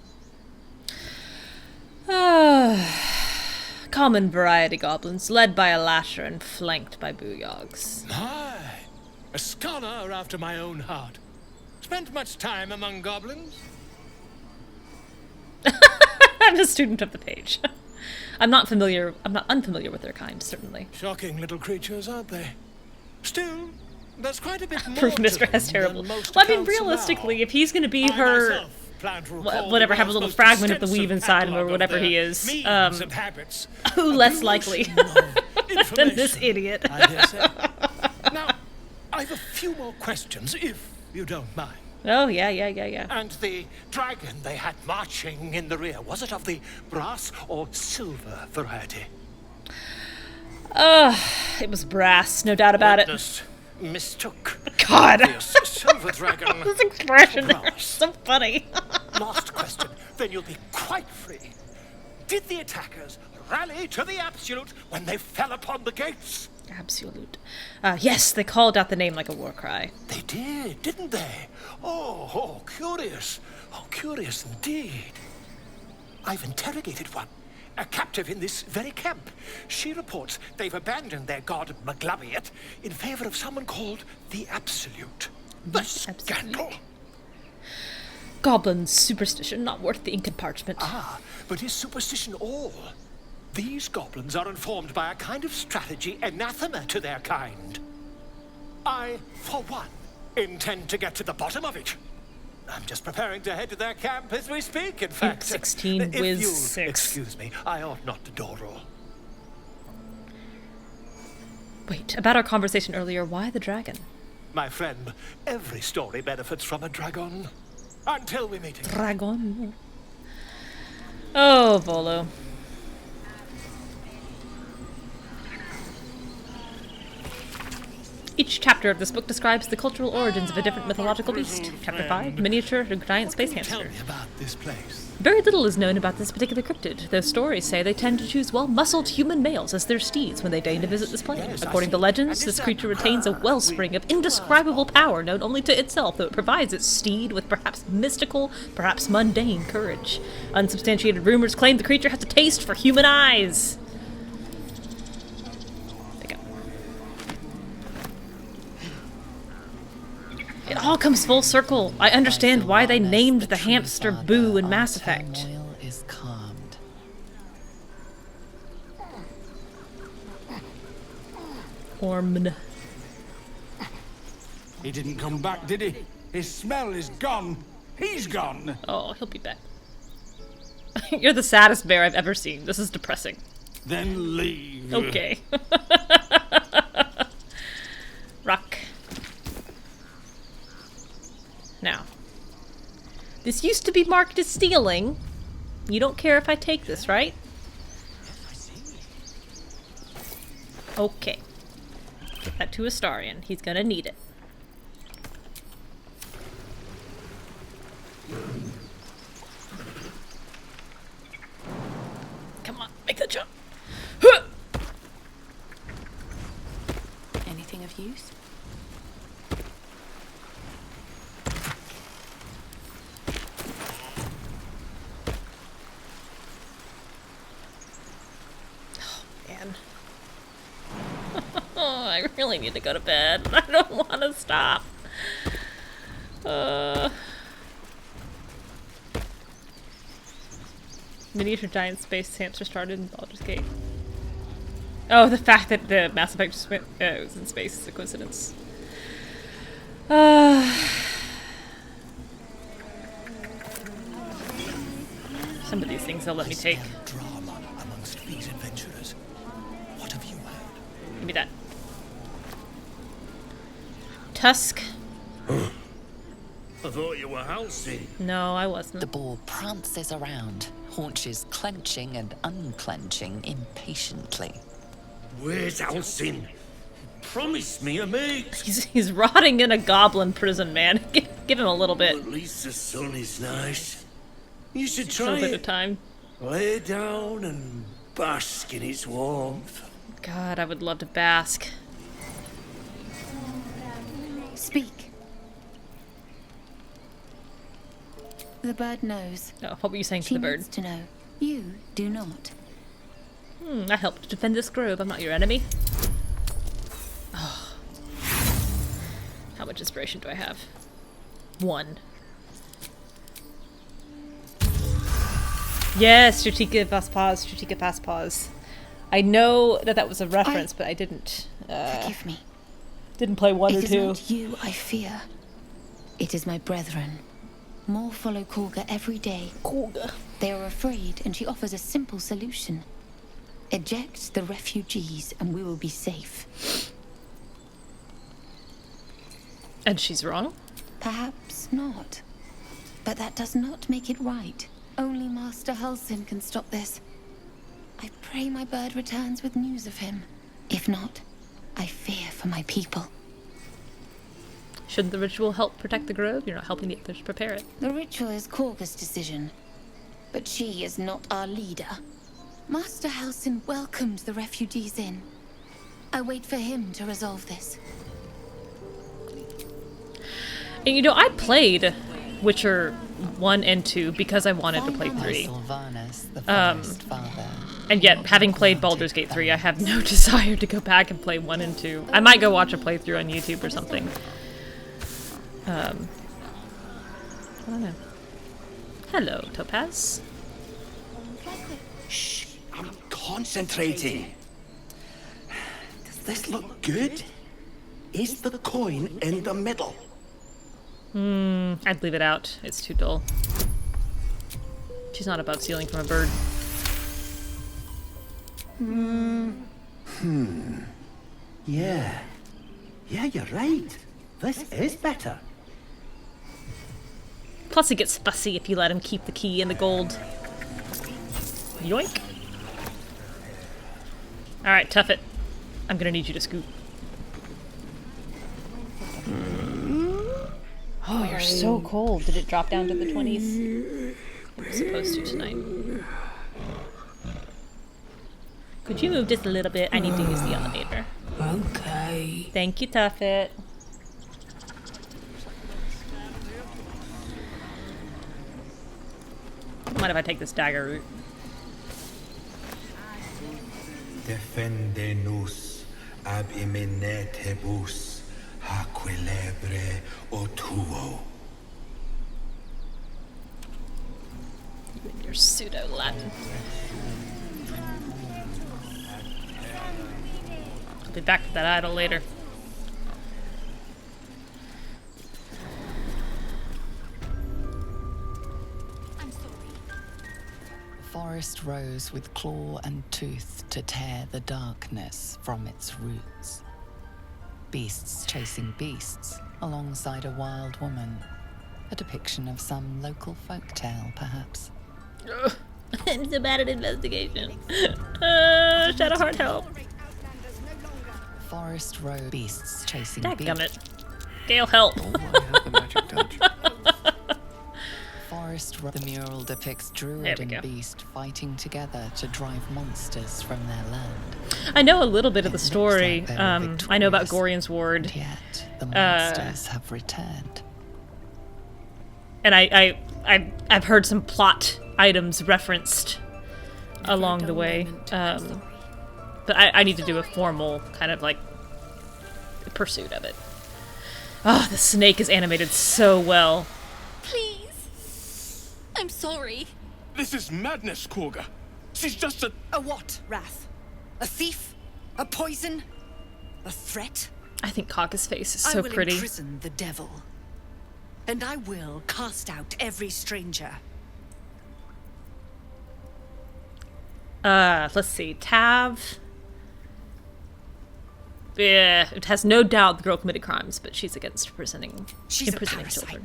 Common variety goblins, led by a lasher and flanked by booyogs. My, a scholar after my own heart. Spent much time among goblins? I'm a student of the page. I'm not unfamiliar with their kind, certainly. Shocking little creatures, aren't they? Still, there's quite a bit more Proof to Mr. them S terrible. than most Well, I mean, accounts realistically, allow. if he's going to be I her, myself plan to recall whatever, the have a world's little most fragment of the extensive weave inside him or catalogue whatever of he their is, means and habits. who less likely than this idiot? I dare say. Now, I've a few more questions, if you don't mind. Oh, yeah. And the dragon they had marching in the rear, was it of the brass or silver variety? It was brass, no doubt about Witness mistook. God. Obvious silver dragon. This expression for there brass. is so funny. Last question, then you'll be quite free. Did the attackers rally to the absolute when they fell upon the gates? Absolute. Yes, they called out the name like a war cry. They did, didn't they? Oh, curious. Oh, curious indeed. I've interrogated one, a captive in this very camp. She reports they've abandoned their god Maglabiet in favor of someone called the Absolute. The scandal. Goblins, superstition, not worth the ink and parchment. Ah, but is superstition all? These goblins are informed by a kind of strategy anathema to their kind. I, for one, intend to get to the bottom of it. I'm just preparing to head to their camp as we speak, in fact. 16 if whiz you'll 6. excuse me, I ought not to door roll. Wait, about our conversation earlier, why the dragon? My friend, every story benefits from a dragon. Until we meet again. Dragon. Oh, Volo. Each chapter of this book describes the cultural origins of a different mythological beast. Chapter 5, Miniature giant space hamster. Tell me about this place. Very little is known about this particular cryptid, though stories say they tend to choose well-muscled human males as their steeds when they deign to visit this plane. According to legends, this creature retains a wellspring of indescribable power known only to itself, though it provides its steed with perhaps mystical, perhaps mundane courage. Unsubstantiated rumors claim the creature has a taste for human eyes. It all comes full circle. I understand why they named the hamster Boo in Mass Effect. Is calmed. Ormn. He didn't come back, did he? His smell is gone. He's gone. Oh, he'll be back. You're the saddest bear I've ever seen. This is depressing. Then leave. Okay. Rock. Now, this used to be marked as stealing. You don't care if I take this, right? Okay. Get that to Astarion. He's gonna need it. Come on, make the jump. Anything of use? I really need to go to bed. I don't want to stop. Miniature giant space hamster started in Baldur's Gate. Oh, the fact that the Mass Effect just went, was in space is a coincidence. Some of these things they'll let me take. Drama amongst these adventurers. What have you heard? Give me that. Tusk. I thought you were Halsey. No, I wasn't. The boar prances around, haunches clenching and unclenching impatiently. Where's Halsey? Promise me a mate. He's rotting in a goblin prison, man. Give him a little bit. At least the sun is nice. You should A try little bit it. of time. Lay down and bask in its warmth. God, I would love to bask. Speak. The bird knows. Oh, what were you saying She to the bird? needs to know. You do not. I helped defend this grove. I'm not your enemy. Oh. How much inspiration do I have? 1. Yes, Stratika fast pause, Stratika fast pause. I know that that was a reference, but I didn't. Forgive me. Didn't play 1 or 2. It is not you I fear. It is my brethren. More follow Korga every day. Korga. They are afraid, and she offers a simple solution. Eject the refugees, and we will be safe. And she's wrong? Perhaps not. But that does not make it right. Only Master Halsin can stop this. I pray my bird returns with news of him. If not, I fear for my people. Shouldn't the ritual help protect the grove? You're not helping the others prepare it. The ritual is Korga's decision. But she is not our leader. Master Halsin welcomed the refugees in. I wait for him to resolve this. And you know, I played Witcher 1 and 2 because I wanted to play 3. Sylvanas, the forest father. And yet, having played Baldur's Gate 3, I have no desire to go back and play 1 and 2. I might go watch a playthrough on YouTube or something. I don't know. Hello, Topaz. Shh, I'm concentrating. Does this look good? Is the coin in the middle? I'd leave it out. It's too dull. She's not above stealing from a bird. Yeah. Yeah, you're right. This is better. Plus he gets fussy if you let him keep the key and the gold. Yoink. Alright, tough it. I'm gonna need you to scoot. You're so cold. Did it drop down to the 20s? It was supposed to tonight. Could you move just a little bit? I need to use the elevator. Okay. Thank you, Tuffet. Mind if I take this dagger route? Defendenus ab iminetibus haquilebre otuo. You and your pseudo-Latin. I'll be back to that idol later. The forest rose with claw and tooth to tear the darkness from its roots. Beasts chasing beasts alongside a wild woman. A depiction of some local folktale, perhaps. I'm so bad at investigation. Shadowheart, help. Forest road beasts chasing Dadgummit. Gale, help. Forest road. The mural depicts druid and beast fighting together to drive monsters from their land. I know a little bit of the story. I know about Gorian's Ward. Yet the monsters have returned. And I've heard some plot items referenced along the way. But I need to do a formal kind of like pursuit of it. Oh, the snake is animated so well. Please. I'm sorry. This is madness, Korga. She's just a... A what, Wrath? A thief? A poison? A threat? I think Kaka's face is so pretty. I will imprison the devil. And I will cast out every stranger. Let's see. Tav. Yeah, it has no doubt the girl committed crimes, but she's against imprisoning children.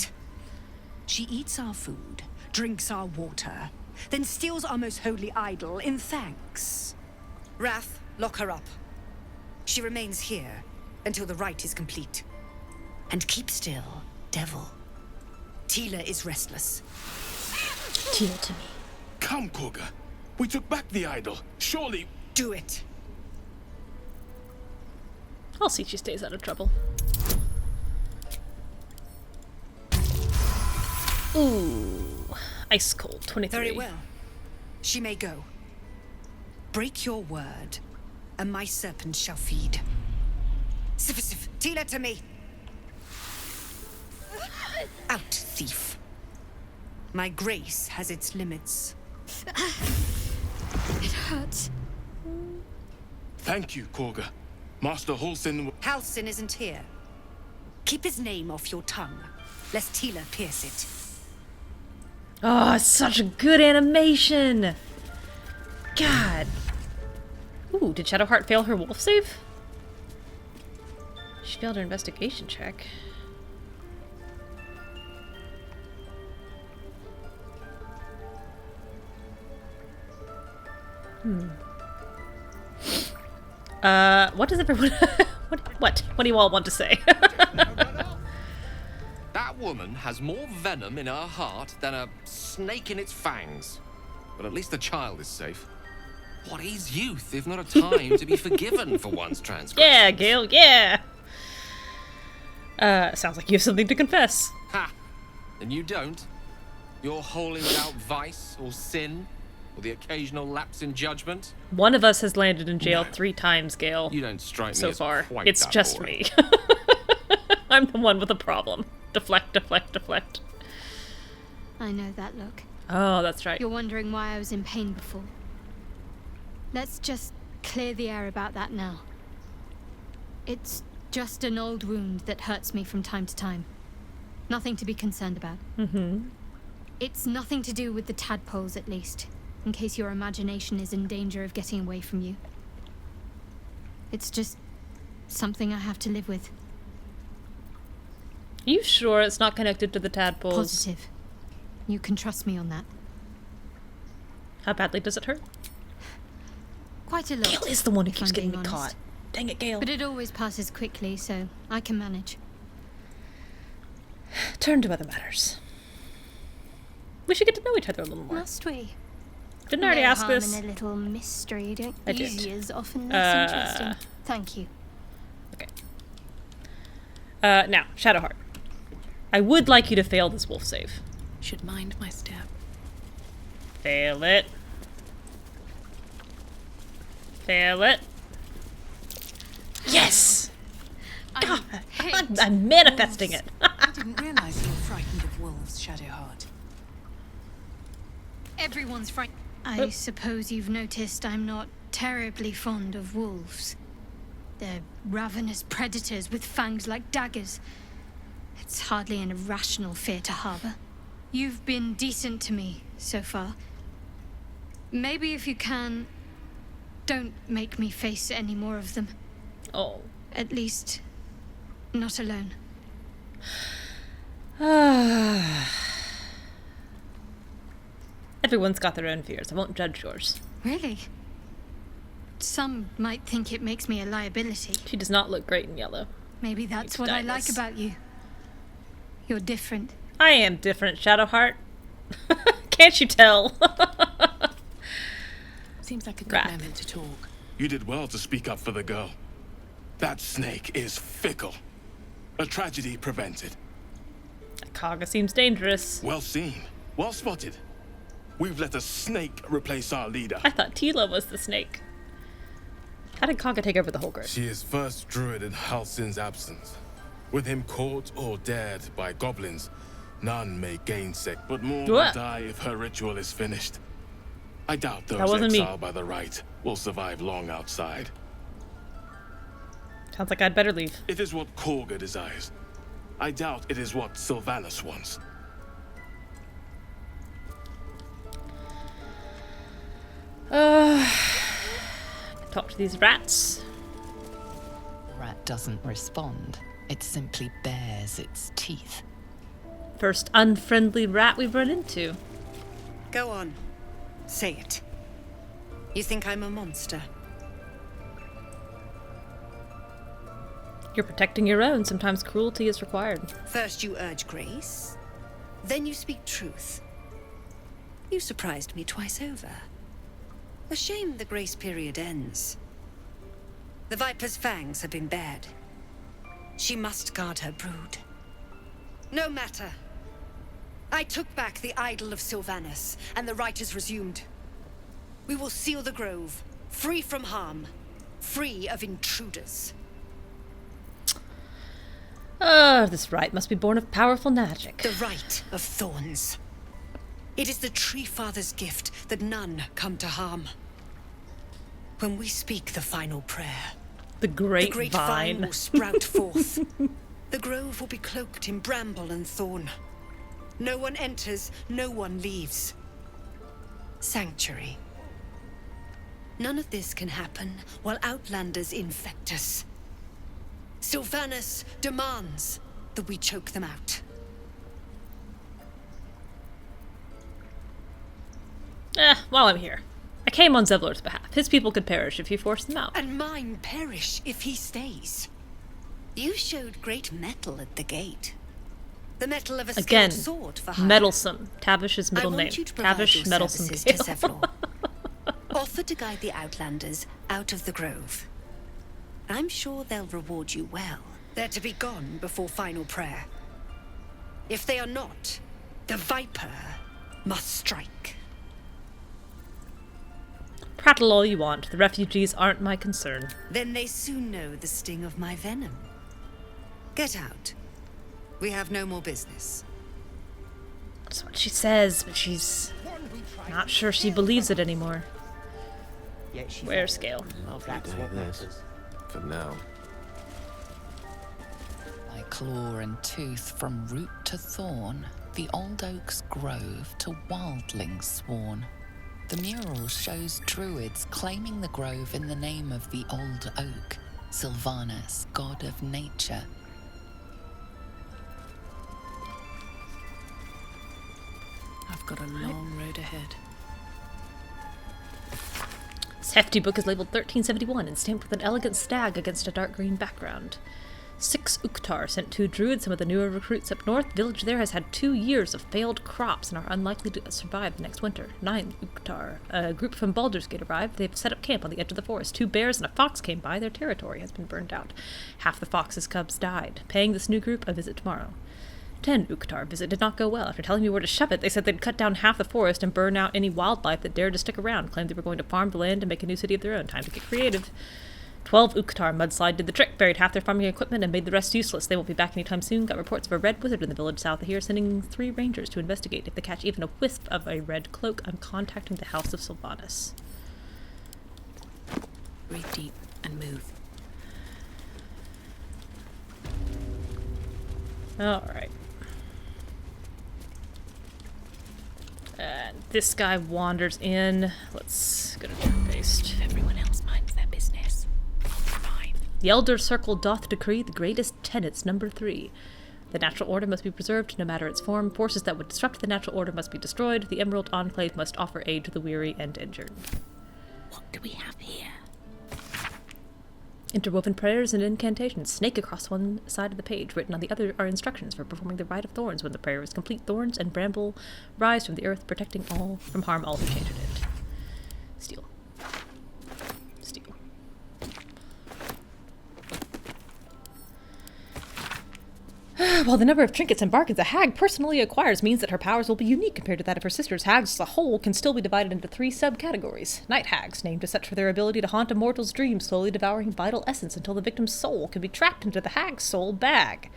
She eats our food, drinks our water, then steals our most holy idol in thanks. Wrath, lock her up. She remains here until the rite is complete. And keep still, devil. Tila is restless. Tila to me. Come, Korga. We took back the idol. Surely... Do it. I'll see she stays out of trouble. Ooh. Ice cold, 23. Very well. She may go. Break your word, and my serpent shall feed. Sif, Tila to me. Out, thief. My grace has its limits. It hurts. Thank you, Korga. Master Halsin... Halsin isn't here. Keep his name off your tongue, lest Tila pierce it. Oh, it's such a good animation! God. Ooh, did Shadowheart fail her wolf save? She failed her investigation check. What does everyone... what do you all want to say? That woman has more venom in her heart than a snake in its fangs. But at least the child is safe. What is youth if not a time to be forgiven for one's transgressions? Yeah, Gale, yeah! Sounds like you have something to confess. Ha! And you don't? You're wholly without vice or sin? Or the occasional lapse in judgment? One of us has landed in jail 3 times, Gale. You don't strike me so as far. quite It's that just boring. me. I'm the one with a problem. Deflect, deflect, deflect. I know that look. Oh, that's right. You're wondering why I was in pain before. Let's just clear the air about that now. It's just an old wound that hurts me from time to time. Nothing to be concerned about. Mm-hmm. It's nothing to do with the tadpoles, at least, in case your imagination is in danger of getting away from you. It's just something I have to live with. You sure it's not connected to the tadpoles? Positive. You can trust me on that. How badly does it hurt? Quite a lot. Gale is the one who if keeps I'm getting being me honest. caught. Dang it, Gale. But it always passes quickly, so I can manage. turn to other matters. We should get to know each other a little more. Must we? Didn't I already ask harm this? in a little mystery, don't I did. Easy is often less interesting. Thank you. Okay. Now, Shadowheart. I would like you to fail this wolf save. Should mind my step. Fail it. Fail it. Yes! God, I'm manifesting it. I didn't realize you were frightened of wolves, Shadowheart. Everyone's frightened. I suppose you've noticed I'm not terribly fond of wolves. They're ravenous predators with fangs like daggers. It's hardly an irrational fear to harbor. You've been decent to me so far. Maybe if you can, don't make me face any more of them. Oh. At least, not alone. Everyone's got their own fears. I won't judge yours. Really? Some might think it makes me a liability. She does not look great in yellow. Maybe that's what I like about you. You're different. I am different, Shadowheart. Can't you tell? Seems like a good moment to talk. You did well to speak up for the girl. That snake is fickle. A tragedy prevented. Kaga seems dangerous. Well seen. Well spotted. We've let a snake replace our leader. I thought Tila was the snake. How did Kaga take over the whole group? She is first druid in Halsin's absence. With him caught or dared by goblins, none may gainsay, but more will die if her ritual is finished. I doubt those exiled by the right will survive long outside. Sounds like I'd better leave. It is what Korga desires. I doubt it is what Sylvanus wants. Talk to these rats. Rat doesn't respond. It simply bares its teeth. First unfriendly rat we've run into. Go on. Say it. You think I'm a monster? You're protecting your own. Sometimes cruelty is required. First you urge grace, then you speak truth. You surprised me twice over. A shame the grace period ends. The Viper's fangs have been bared. She must guard her brood. No matter. I took back the idol of Sylvanus, and the rite is resumed. We will seal the grove, free from harm, free of intruders. This rite must be born of powerful magic. The rite of thorns. It is the Tree Father's gift that none come to harm. When we speak the final prayer, the great vine will sprout forth. The grove will be cloaked in bramble and thorn. No one enters, no one leaves. Sanctuary. None of this can happen while outlanders infect us. Sylvanus demands that we choke them out. While I'm here. I came on Zevlor's behalf. His people could perish if you forced them out. And mine perish if he stays. You showed great mettle at the gate. The metal of a skilled sword for hire. Meddlesome. Tavish's middle name. Tavish Meddlesome Gale. Offer to guide the outlanders out of the grove. I'm sure they'll reward you well. They're to be gone before final prayer. If they are not, the Viper must strike. Prattle all you want. The refugees aren't my concern. Then they soon know the sting of my venom. Get out. We have no more business. That's what she says, but she's not sure she believes it anymore. Where's Scale? For now. By claw and tooth from root to thorn, the old oak's grove to wildlings sworn. The mural shows druids claiming the grove in the name of the old oak, Sylvanus, god of nature. I've got a long road ahead. This hefty book is labeled 1371 and stamped with an elegant stag against a dark green background. 6 Uktar sent 2 druids, some of the newer recruits up north. Village there has had 2 years of failed crops and are unlikely to survive the next winter. 9 Uktar. A group from Baldur's Gate arrived. They've set up camp on the edge of the forest. 2 bears and a fox came by. Their territory has been burned out. Half the fox's cubs died. Paying this new group a visit tomorrow. 10 Uktar. Visit did not go well. After telling me where to shove it, they said they'd cut down half the forest and burn out any wildlife that dared to stick around. Claimed they were going to farm the land and make a new city of their own. Time to get creative. 12 Uktar. Mudslide did the trick, buried half their farming equipment and made the rest useless. They won't be back anytime soon. Got reports of a red wizard in the village south of here, sending 3 rangers to investigate. If they catch even a wisp of a red cloak, I'm contacting the House of Sylvanas. Breathe deep and move. Alright. This guy wanders in. Let's go to turn-based. Everyone else minds their business. Fine. The Elder Circle doth decree the greatest tenets, number 3. The natural order must be preserved, no matter its form. Forces that would disrupt the natural order must be destroyed. The Emerald Enclave must offer aid to the weary and injured. What do we have here? Interwoven prayers and incantations snake across one side of the page. Written on the other are instructions for performing the Rite of Thorns. When the prayer is complete, thorns and bramble rise from the earth, protecting all from harm all who chanted it. Steal. Steal. While the number of trinkets and bargains a hag personally acquires means that her powers will be unique compared to that of her sisters, hags as a whole can still be divided into 3 subcategories. Night hags, named as such for their ability to haunt a mortal's dreams, slowly devouring vital essence until the victim's soul can be trapped into the hag's soul bag.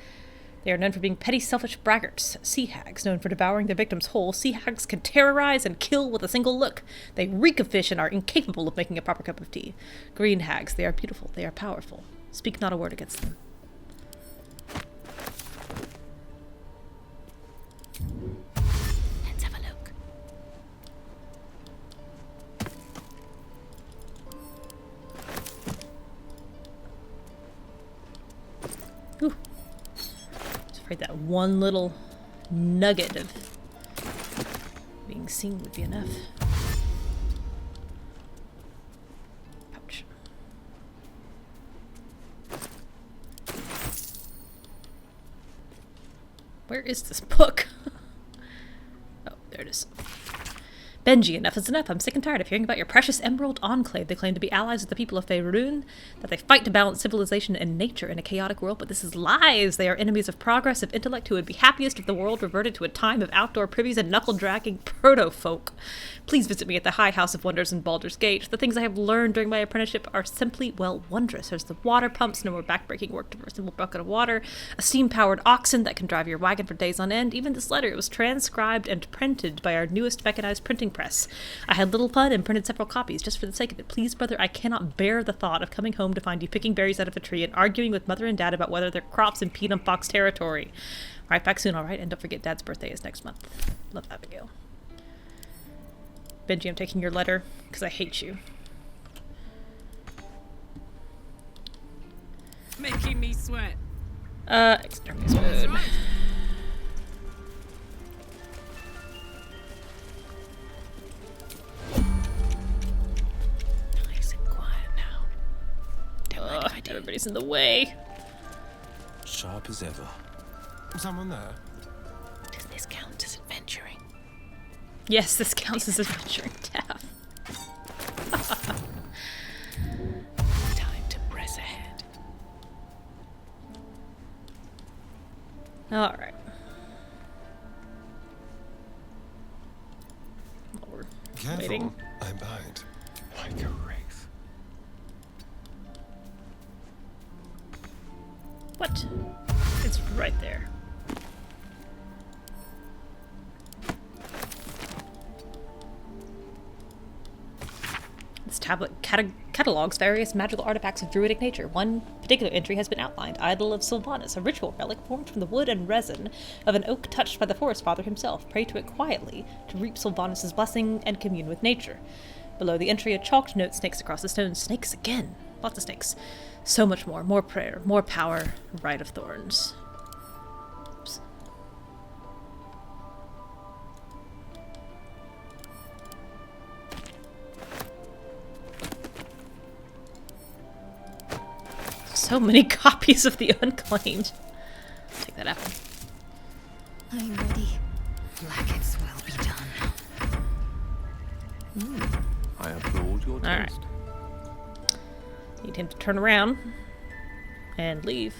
They are known for being petty, selfish braggarts. Sea hags, known for devouring their victim's whole. Sea hags can terrorize and kill with a single look. They reek of fish and are incapable of making a proper cup of tea. Green hags, they are beautiful, they are powerful. Speak not a word against them. Let's have a look. Ooh. I was afraid that one little nugget of being seen would be enough. Ouch. Where is this book? Oh, there it is. Benji, enough is enough. I'm sick and tired of hearing about your precious Emerald Enclave. They claim to be allies with the people of Faerun, that they fight to balance civilization and nature in a chaotic world, but this is lies. They are enemies of progress, of intellect, who would be happiest if the world reverted to a time of outdoor privies and knuckle-dragging proto-folk. Please visit me at the High House of Wonders in Baldur's Gate. The things I have learned during my apprenticeship are simply, well, wondrous. There's the water pumps, no more backbreaking work to a simple bucket of water, a steam-powered oxen that can drive your wagon for days on end. Even this letter, it was transcribed and printed by our newest mechanized printing press. I had little fun and printed several copies just for the sake of it. Please, brother, I cannot bear the thought of coming home to find you picking berries out of a tree and arguing with mother and dad about whether their crops impede on fox territory. Right back soon, all right? And don't forget Dad's birthday is next month. Love, Abigail. Benji, I'm taking your letter because I hate you. Making me sweat. Exterminate mode. Right. Nice and quiet now. Don't mind if I do. Everybody's in the way. Sharp as ever. Someone there? Does this count as adventuring? Yes, this counts as adventuring Taff. Time to press ahead. Alright. Careful, waiting. I bite like a wraith. What? It's right there. This tablet catalogs various magical artifacts of druidic nature. One particular entry has been outlined: Idol of Sylvanas, a ritual relic formed from the wood and resin of an oak touched by the Forest Father himself. Pray to it quietly to reap Sylvanas' blessing and commune with nature. Below the entry, a chalked note: snakes across the stone. Snakes again. Lots of snakes. So much more. More prayer. More power. Rite of Thorns. Oops. So many copies of the Unclaimed. Take that apple. I'm ready. Like it's well be done. I applaud your taste. Alright. Need him to turn around and leave.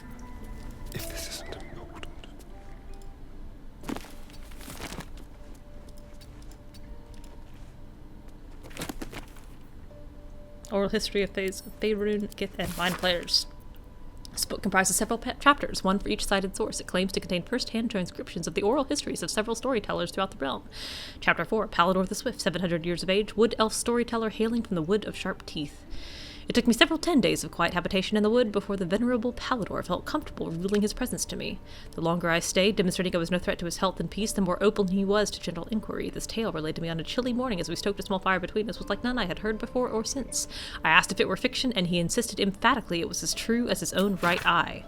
If this isn't important. Oral history of Faerun, Gith, and Mind Players. This book comprises several chapters, one for each cited source. It claims to contain first-hand transcriptions of the oral histories of several storytellers throughout the realm. Chapter 4, Baldur the Swift, 700 years of age, wood elf storyteller hailing from the Wood of Sharp Teeth. It took me several 10 days of quiet habitation in the wood before the venerable Baldur felt comfortable revealing his presence to me. The longer I stayed, demonstrating I was no threat to his health and peace, the more open he was to gentle inquiry. This tale, relayed to me on a chilly morning as we stoked a small fire between us, was like none I had heard before or since. I asked if it were fiction, and he insisted emphatically it was as true as his own right eye.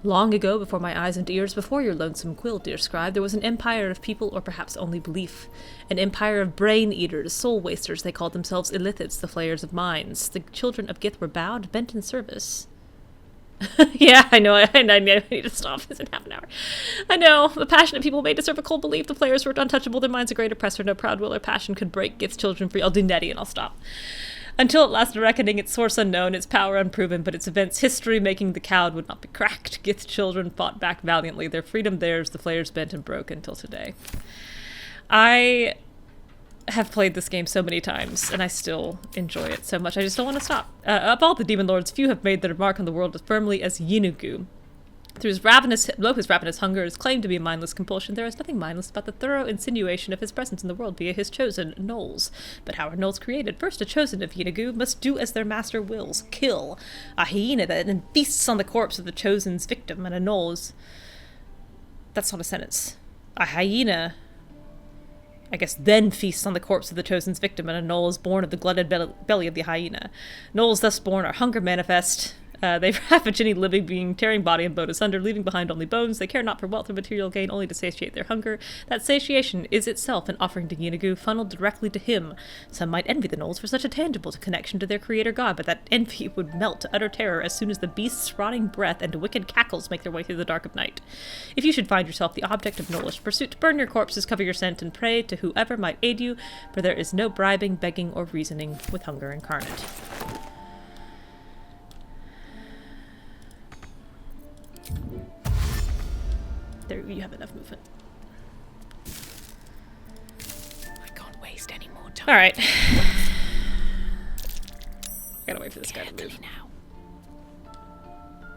Long ago, before my eyes and ears, before your lonesome quill, dear scribe, there was an empire of people, or perhaps only belief. An empire of brain-eaters, soul-wasters. They called themselves Illithids, the flayers of minds. The children of Gith were bowed, bent in service. Yeah, I know, I need to stop. It's in half an hour. I know, the passionate people made to serve a cold belief. The flayers were untouchable, their minds a great oppressor. No proud will or passion could break Gith's children free. I'll do Nettie and I'll stop. Until at last a reckoning, its source unknown, its power unproven, but its events history making the cowed would not be cracked. Gith's children fought back valiantly, their freedom theirs, the flayers bent and broke until today. I have played this game so many times, and I still enjoy it so much. I just don't want to stop. Of all the demon lords, few have made their mark on the world as firmly as Yinugu. Through his ravenous hunger, his claim to be a mindless compulsion, there is nothing mindless about the thorough insinuation of his presence in the world via his chosen gnolls. But how are gnolls created? First, a chosen of Yinugu must do as their master wills. Kill. A hyena that then feasts on the corpse of the chosen's victim, and a gnoll's... That's not a sentence. A hyena... I guess then feasts on the corpse of the chosen's victim, and a gnoll is born of the glutted belly of the hyena. Gnolls thus born are hunger manifest. They ravage any living being, tearing body and bone asunder, leaving behind only bones. They care not for wealth or material gain, only to satiate their hunger. That satiation is itself an offering to Yinugu, funneled directly to him. Some might envy the gnolls for such a tangible connection to their creator god, but that envy would melt to utter terror as soon as the beast's rotting breath and wicked cackles make their way through the dark of night. If you should find yourself the object of gnollish pursuit, burn your corpses, cover your scent, and pray to whoever might aid you, for there is no bribing, begging, or reasoning with hunger incarnate. There, you have enough movement. I can't waste any more time. Alright. I gotta wait for this guy to move. Now.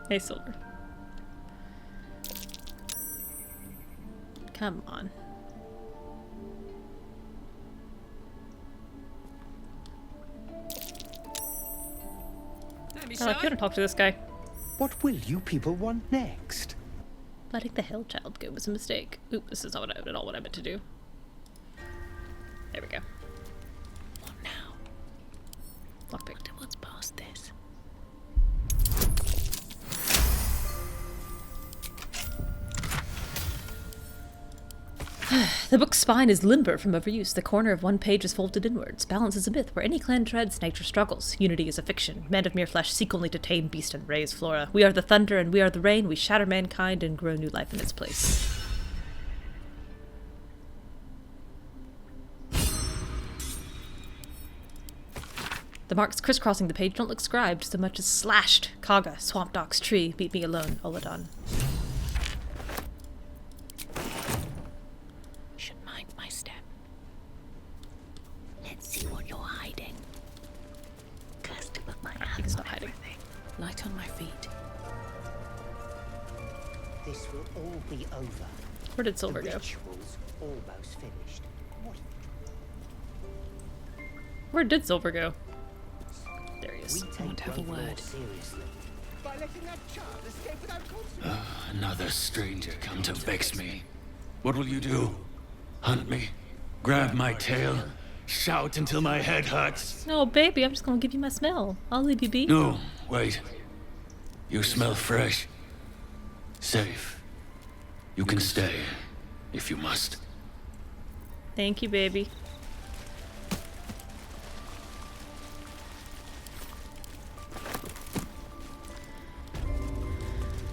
Hey, Silver. Come on. Oh, I couldn't talk to this guy. What will you people want next? Letting the Hellchild go was a mistake. Oop, this is not at all what I meant to do. There we go. What now? Lockpick. What's past this? The book's spine is limber from overuse. The corner of one page is folded inwards. Balance is a myth. Where any clan treads, nature struggles. Unity is a fiction. Men of mere flesh seek only to tame beast and raise flora. We are the thunder and we are the rain. We shatter mankind and grow new life in its place. The marks crisscrossing the page don't look scribed so much as slashed. Kaga, swamp dogs, tree, beat me alone, Oladon. Light on my feet. This will all be over. Where did Silver go? Ritual's almost finished. Where did Silver go? There he is. I want to have a word. By letting that child escape without consequence. Another stranger come to vex me. What will you do? Hunt me? Grab my tail? Shout until my head hurts? No, baby, I'm just gonna give you my smell. I'll leave you be. No, wait. You smell fresh. Safe. You can stay, if you must. Thank you, baby.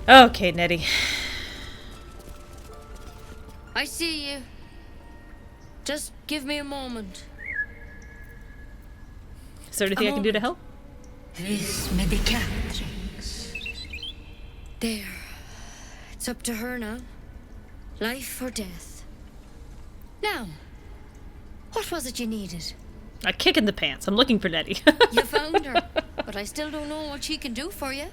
Okay, Nettie. I see you. Just give me a moment. Is there anything I can do to help? Vis medicatrix. There. It's up to her now. Life or death. Now, what was it you needed? A kick in the pants. I'm looking for Nettie. You found her, but I still don't know what she can do for you.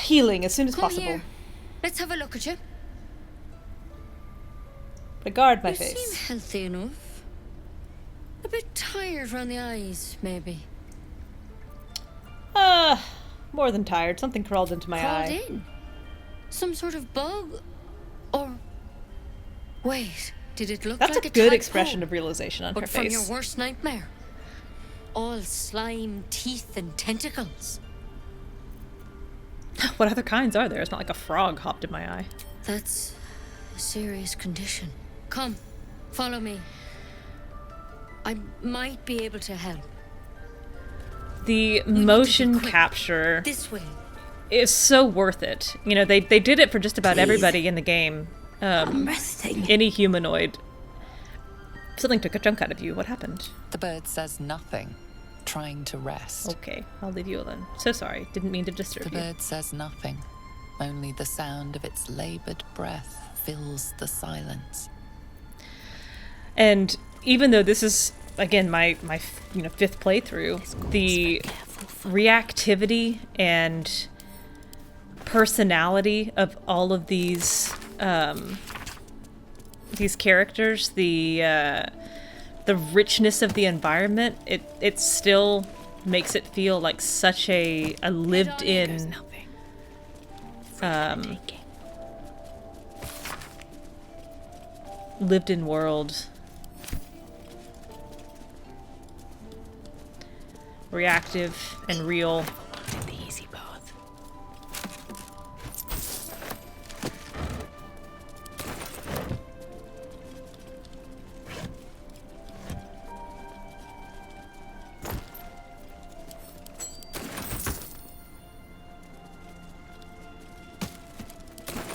Healing as soon as possible. Here. Let's have a look at you. Regard my You face. seem healthy enough. A bit tired around the eyes, maybe. More than tired. Something crawled into my Crawled eye. in? Some sort of bug? Or... Wait, did it look That's like a a good tadpole? expression of realization on Or her from face. your worst nightmare? All slime, teeth, and tentacles. What other kinds are there? It's not like a frog hopped in my eye. That's a serious condition. Come, follow me. I might be able to help. The motion capture This way. is so worth it. You know, they did it for just about everybody in the game. Any humanoid. Something took a chunk out of you. What happened? The bird says nothing, trying to rest. Okay, I'll leave you alone. So sorry, didn't mean to disturb The you. bird says nothing. Only the sound of its labored breath fills the silence. And even though this is again my fifth playthrough, the reactivity and personality of all of these characters, the richness of the environment, it still makes it feel like such a lived in lived in world. Reactive and real. The easy path.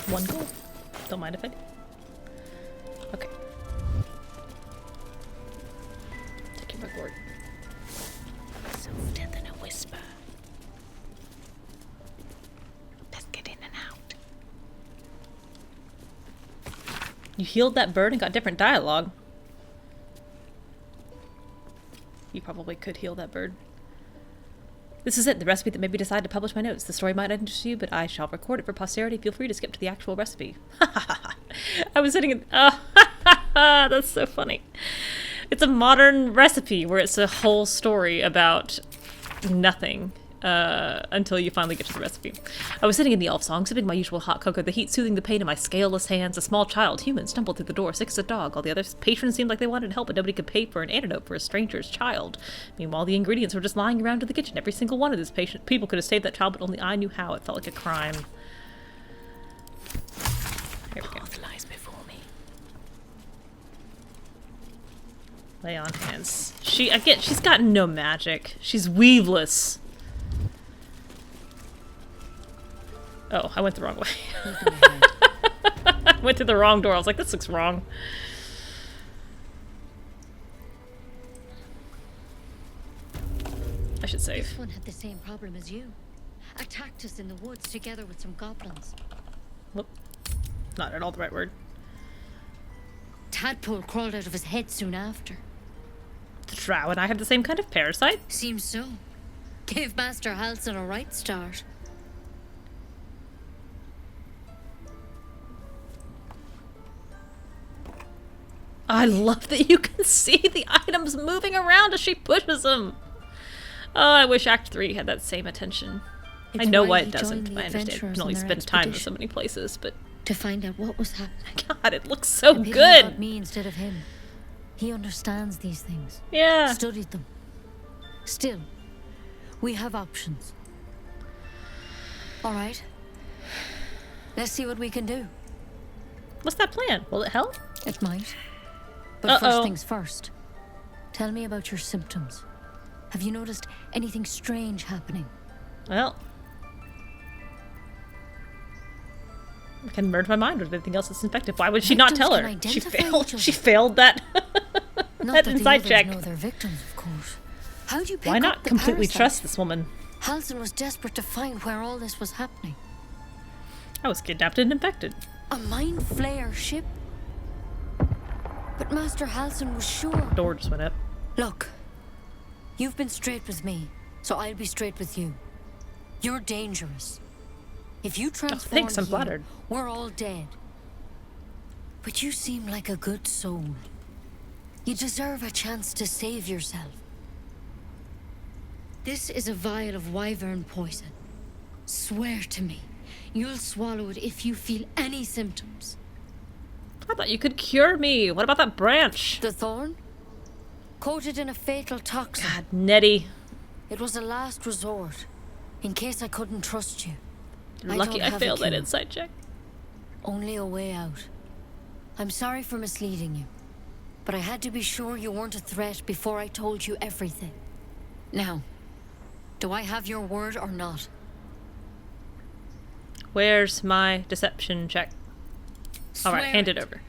One goal. Don't mind if I do. Okay. Taking my gourd. Softer than a whisper. Let's get in and out. You healed that bird and got different dialogue. You probably could heal that bird. This is it, the recipe that made me decide to publish my notes. The story might not interest you, but I shall record it for posterity. Feel free to skip to the actual recipe. I was sitting in... that's so funny. It's a modern recipe where it's a whole story about nothing until you finally get to the recipe. I was sitting in the elf song, sipping my usual hot cocoa, the heat soothing the pain in my scaleless hands. A small child, human, stumbled through the door, sick as a dog. All the other patrons seemed like they wanted help, but nobody could pay for an antidote for a stranger's child. Meanwhile, the ingredients were just lying around in the kitchen. Every single one of these people could have saved that child, but only I knew how. It felt like a crime. Here we go. Path lies before me. Lay on hands. She's got no magic. She's weaveless. Oh, I went the wrong way. I went to the wrong door. I was like, this looks wrong. I should save. This one had the same problem as you. Attacked us in the woods together with some goblins. Whoop. Not at all the right word. Tadpole crawled out of his head soon after. The drow and I have the same kind of parasite? Seems so. Gave Master Halsin a right start. I love that you can see the items moving around as she pushes them. Oh, I wish Act 3 had that same attention. I know why it doesn't. I understand. You can only spend time in so many places, but... To find out what was happening. God, it looks so Maybe good! He got me instead of him. He understands these things. Yeah. Studied them. Still, we have options. Alright. Let's see what we can do. What's that plan? Will it help? It might. But first things first. Tell me about your symptoms. Have you noticed anything strange happening? Well, I can merge my mind with anything else that's infected. Why would she not tell her? She failed. each other. She failed that Not that that the inside others check. know their victims, of course. How'd you pick Why up not the completely parasite? trust this woman? Halsin was desperate to find where all this was happening. I was kidnapped and infected. A mind flayer ship? But Master Halsin was sure. Door just went up. Look, you've been straight with me, so I'll be straight with you. You're dangerous. If you transform thanks, I'm here, flattered. we're all dead. But you seem like a good soul. You deserve a chance to save yourself. This is a vial of wyvern poison. Swear to me, you'll swallow it if you feel any symptoms. I thought you could cure me. What about that branch? The thorn? Coated in a fatal toxin. God, Nettie. It was a last resort, in case I couldn't trust you. You're lucky I failed that insight check. Only a way out. I'm sorry for misleading you, but I had to be sure you weren't a threat before I told you everything. Now, do I have your word or not? Where's my deception check? Alright, hand it over.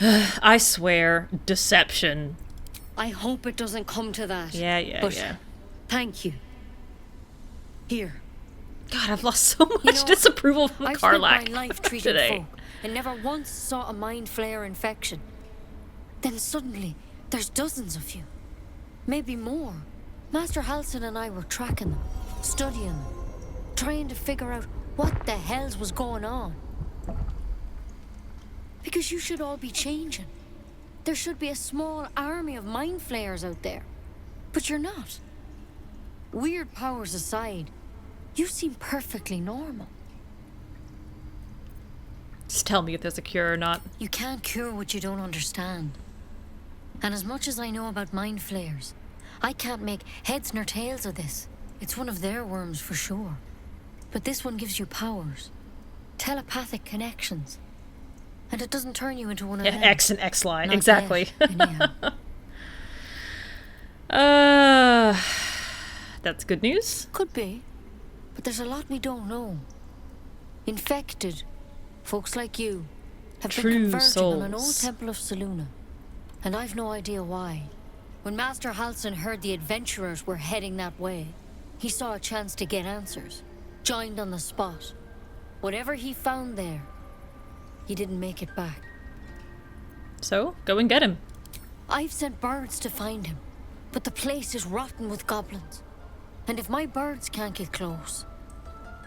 I swear, deception. I hope it doesn't come to that. Yeah. Thank you. Here. God, I've lost so much disapproval from I've spent Karlach my life treating today. folk and never once saw a mind flayer infection. Then suddenly, there's dozens of you. Maybe more. Master Halsin and I were tracking them, studying them, trying to figure out what the hells was going on. Because you should all be changing. There should be a small army of mind flayers out there. But you're not. Weird powers aside, you seem perfectly normal. Just tell me if there's a cure or not. You can't cure what you don't understand. And as much as I know about mind flayers, I can't make heads nor tails of this. It's one of their worms for sure. But this one gives you powers. Telepathic connections. And it doesn't turn you into one of them. X and X line, Not exactly. yet, anyhow. That's good news. Could be. But there's a lot we don't know. Infected, folks like you, have True been converging on an old souls. temple of Selûne. And I've no idea why. When Master Halsin heard the adventurers were heading that way, he saw a chance to get answers. Joined on the spot. Whatever he found there, he didn't make it back. So, go and get him. I've sent birds to find him, but the place is rotten with goblins. And if my birds can't get close,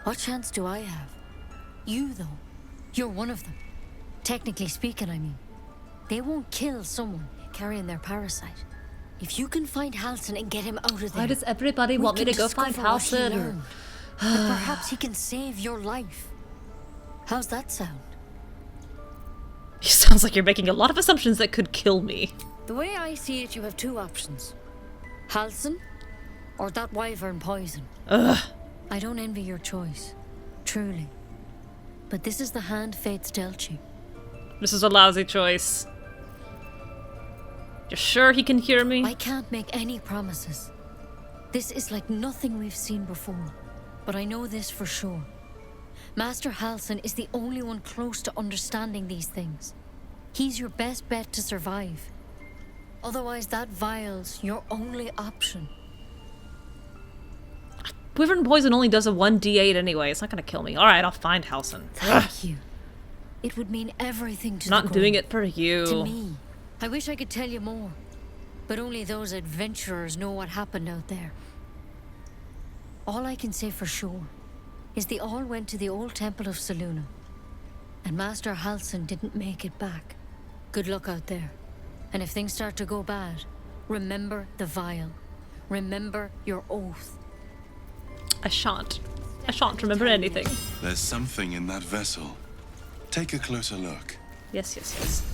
what chance do I have? You, though, you're one of them. Technically speaking, I mean. They won't kill someone carrying their parasite. If you can find Halsin and get him out of there... Why does everybody we want me can to go find discover what he Halsin? learned. And perhaps he can save your life. How's that sound? It sounds like you're making a lot of assumptions that could kill me. The way I see it, you have two options. Halsin, or that wyvern poison. Ugh. I don't envy your choice. Truly. But this is the hand fate's dealt you. This is a lousy choice. You're sure he can hear me? I can't make any promises. This is like nothing we've seen before. But I know this for sure. Master Halsin is the only one close to understanding these things. He's your best bet to survive. Otherwise, that vial's your only option. Wyvern poison only does a 1d8 anyway. It's not gonna kill me. Alright, I'll find Halsin. Thank you. It would mean everything to Not the doing goal. it for you. To me. I wish I could tell you more. But only those adventurers know what happened out there. All I can say for sure is they all went to the old temple of Selûne. And Master Halsin didn't make it back. Good luck out there. And if things start to go bad, remember the vial. Remember your oath. I shan't remember anything. There's something in that vessel. Take a closer look. Yes.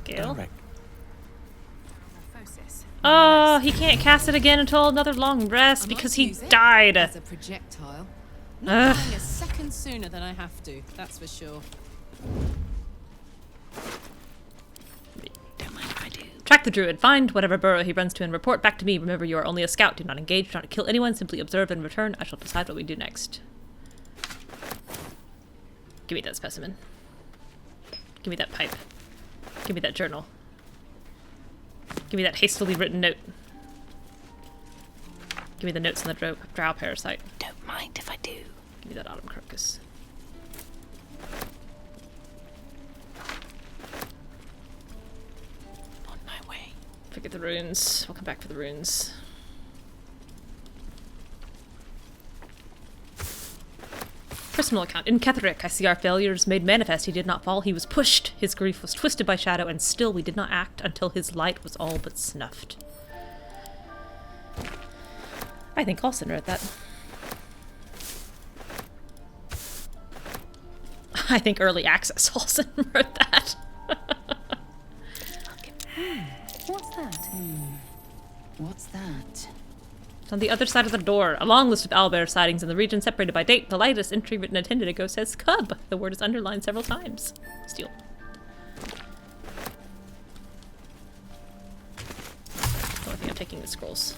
Gale? Oh, he can't cast it again until another long rest because he died. As a projectile. Not Ugh. dying a second sooner than I have to, that's for sure. Track the druid. Find whatever burrow he runs to and report back to me. Remember, you are only a scout. Do not engage. Do not kill anyone. Simply observe and return. I shall decide what we do next. Give me that specimen. Give me that pipe. Give me that journal. Give me that hastily written note. Give me the notes on the drow parasite. Don't mind if I do. Give me that autumn crocus. On my way. Forget the runes. We'll come back for the runes. Personal account. In Ketherick, I see our failures made manifest. He did not fall, he was pushed. His grief was twisted by shadow, and still we did not act until his light was all but snuffed. I think Halsin wrote that. I think early access Halsin wrote that. What's that? What's that? It's on the other side of the door. A long list of owlbear sightings in the region separated by date. The latest entry written at 10 days ago says cub. The word is underlined several times. Steal. That's the only thing I'm taking the scrolls.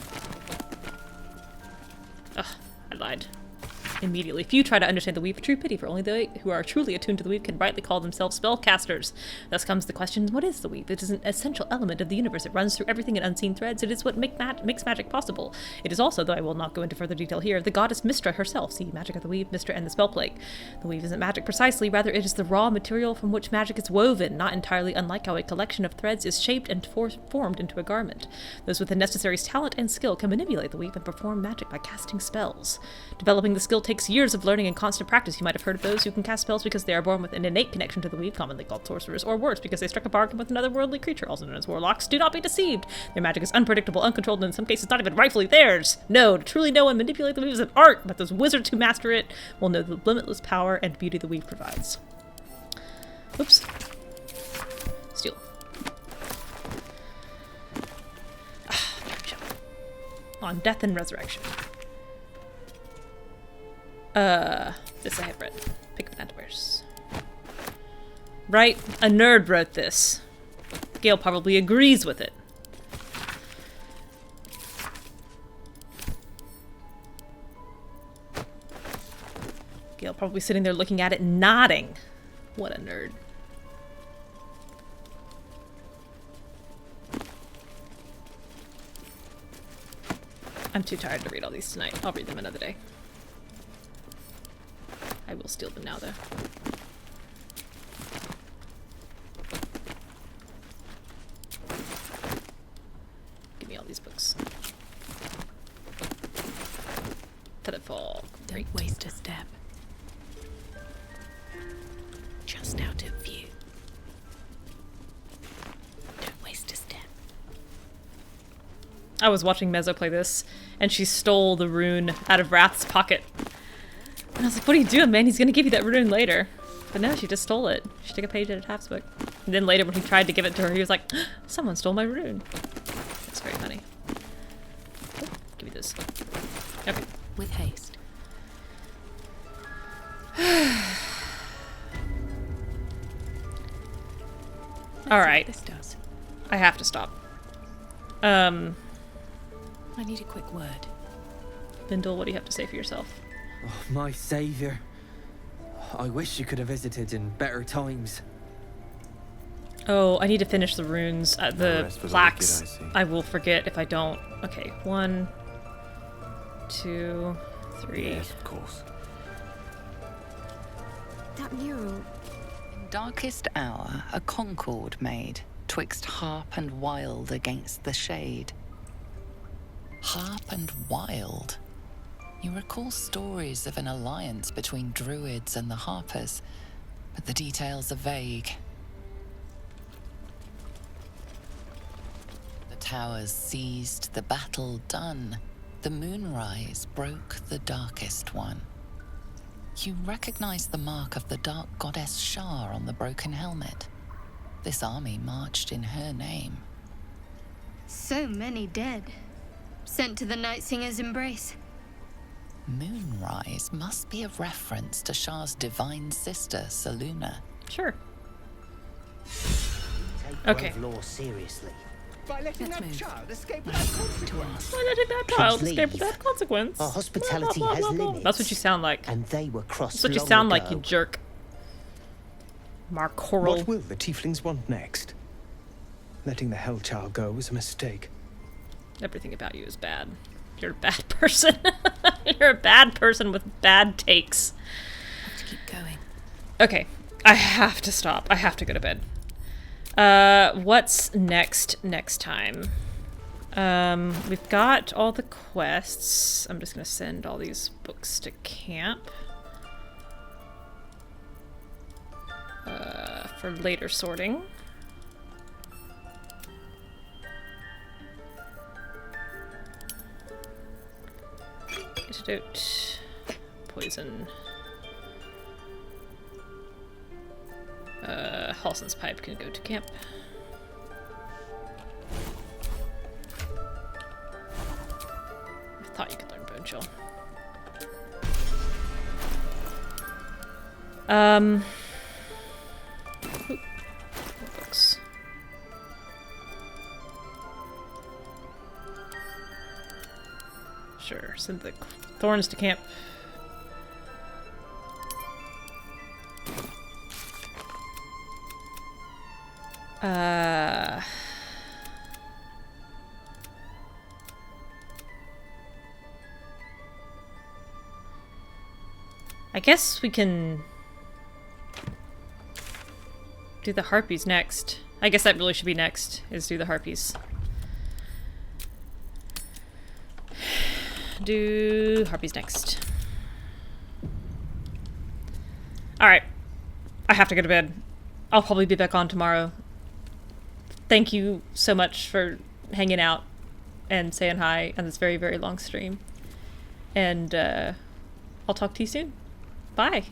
Ugh, I lied. Immediately. Few try to understand the weave. True pity, for only they who are truly attuned to the weave can rightly call themselves spellcasters. Thus comes the question, what is the weave? It is an essential element of the universe. It runs through everything in unseen threads. It is what makes magic possible. It is also, though I will not go into further detail here, the goddess Mystra herself. See, magic of the weave, Mystra, and the spell plague. The weave isn't magic precisely, rather it is the raw material from which magic is woven, not entirely unlike how a collection of threads is shaped and formed into a garment. Those with the necessary talent and skill can manipulate the weave and perform magic by casting spells. Developing the skill takes years of learning and constant practice. You might have heard of those who can cast spells because they are born with an innate connection to the weave, commonly called sorcerers, or worse, because they struck a bargain with another worldly creature, also known as warlocks. Do not be deceived! Their magic is unpredictable, uncontrolled, and in some cases not even rightfully theirs! No, to truly know and manipulate the weave is an art, but those wizards who master it will know the limitless power and beauty the weave provides. Oops. Steal. On death and resurrection. This I have read. Pick of Antiverse. Right? A nerd wrote this. Gale probably agrees with it. Gale probably sitting there looking at it, nodding. What a nerd. I'm too tired to read all these tonight. I'll read them another day. I will steal them now, though. Give me all these books. Featherfall. Don't waste a step. Just out of view. Don't waste a step. I was watching Mezzo play this, and she stole the rune out of Wrath's pocket. And I was like, what are you doing, man? He's gonna give you that rune later. But no, she just stole it. She took a page out of Taft's book. And then later when he tried to give it to her, he was like, someone stole my rune. That's very funny. Oh, give me this. Okay. With haste. Alright. This does. I have to stop. I need a quick word. Bindle, what do you have to say for yourself? Oh, my saviour. I wish you could have visited in better times. Oh, I need to finish the runes. The rest was plaques. wicked, I see. I will forget if I don't. Okay, 1, 2, 3. Yes, of course. That mural. In darkest hour, a concord made, twixt harp and wild against the shade. Harp and wild. You recall stories of an alliance between druids and the harpers, but the details are vague. The towers seized, the battle done. The moonrise broke the darkest one. You recognize the mark of the dark goddess Shar on the broken helmet. This army marched in her name. So many dead. Sent to the Night Singer's embrace. Moonrise must be a reference to Shar's divine sister, Saluna. Sure. Take Okay. law seriously. By letting Let's that move. child escape without consequence. Why did that child Please escape leave. without consequence? Our hospitality Blah, blah, has blah, blah. limits. That's what you sound like. And they were crossed That's what you long sound like, you ago. jerk. Marcoral. What will the tieflings want next? Letting the Hellchild go was a mistake. Everything about you is bad. You're a bad person. You're a bad person with bad takes. I have to keep going. Okay, I have to stop. I have to go to bed. What's next time? We've got all the quests. I'm just gonna send all these books to camp. For later sorting. Antidote. Poison. Halson's pipe can go to camp. I thought you could learn Bone Chill. Ooh, more books. Sure, send the thorns to camp. I guess we can do the harpies next. I guess that really should be next, is do the harpies. Do harpies next. Alright. I have to go to bed. I'll probably be back on tomorrow. Thank you so much for hanging out and saying hi on this very, very long stream. And I'll talk to you soon. Bye.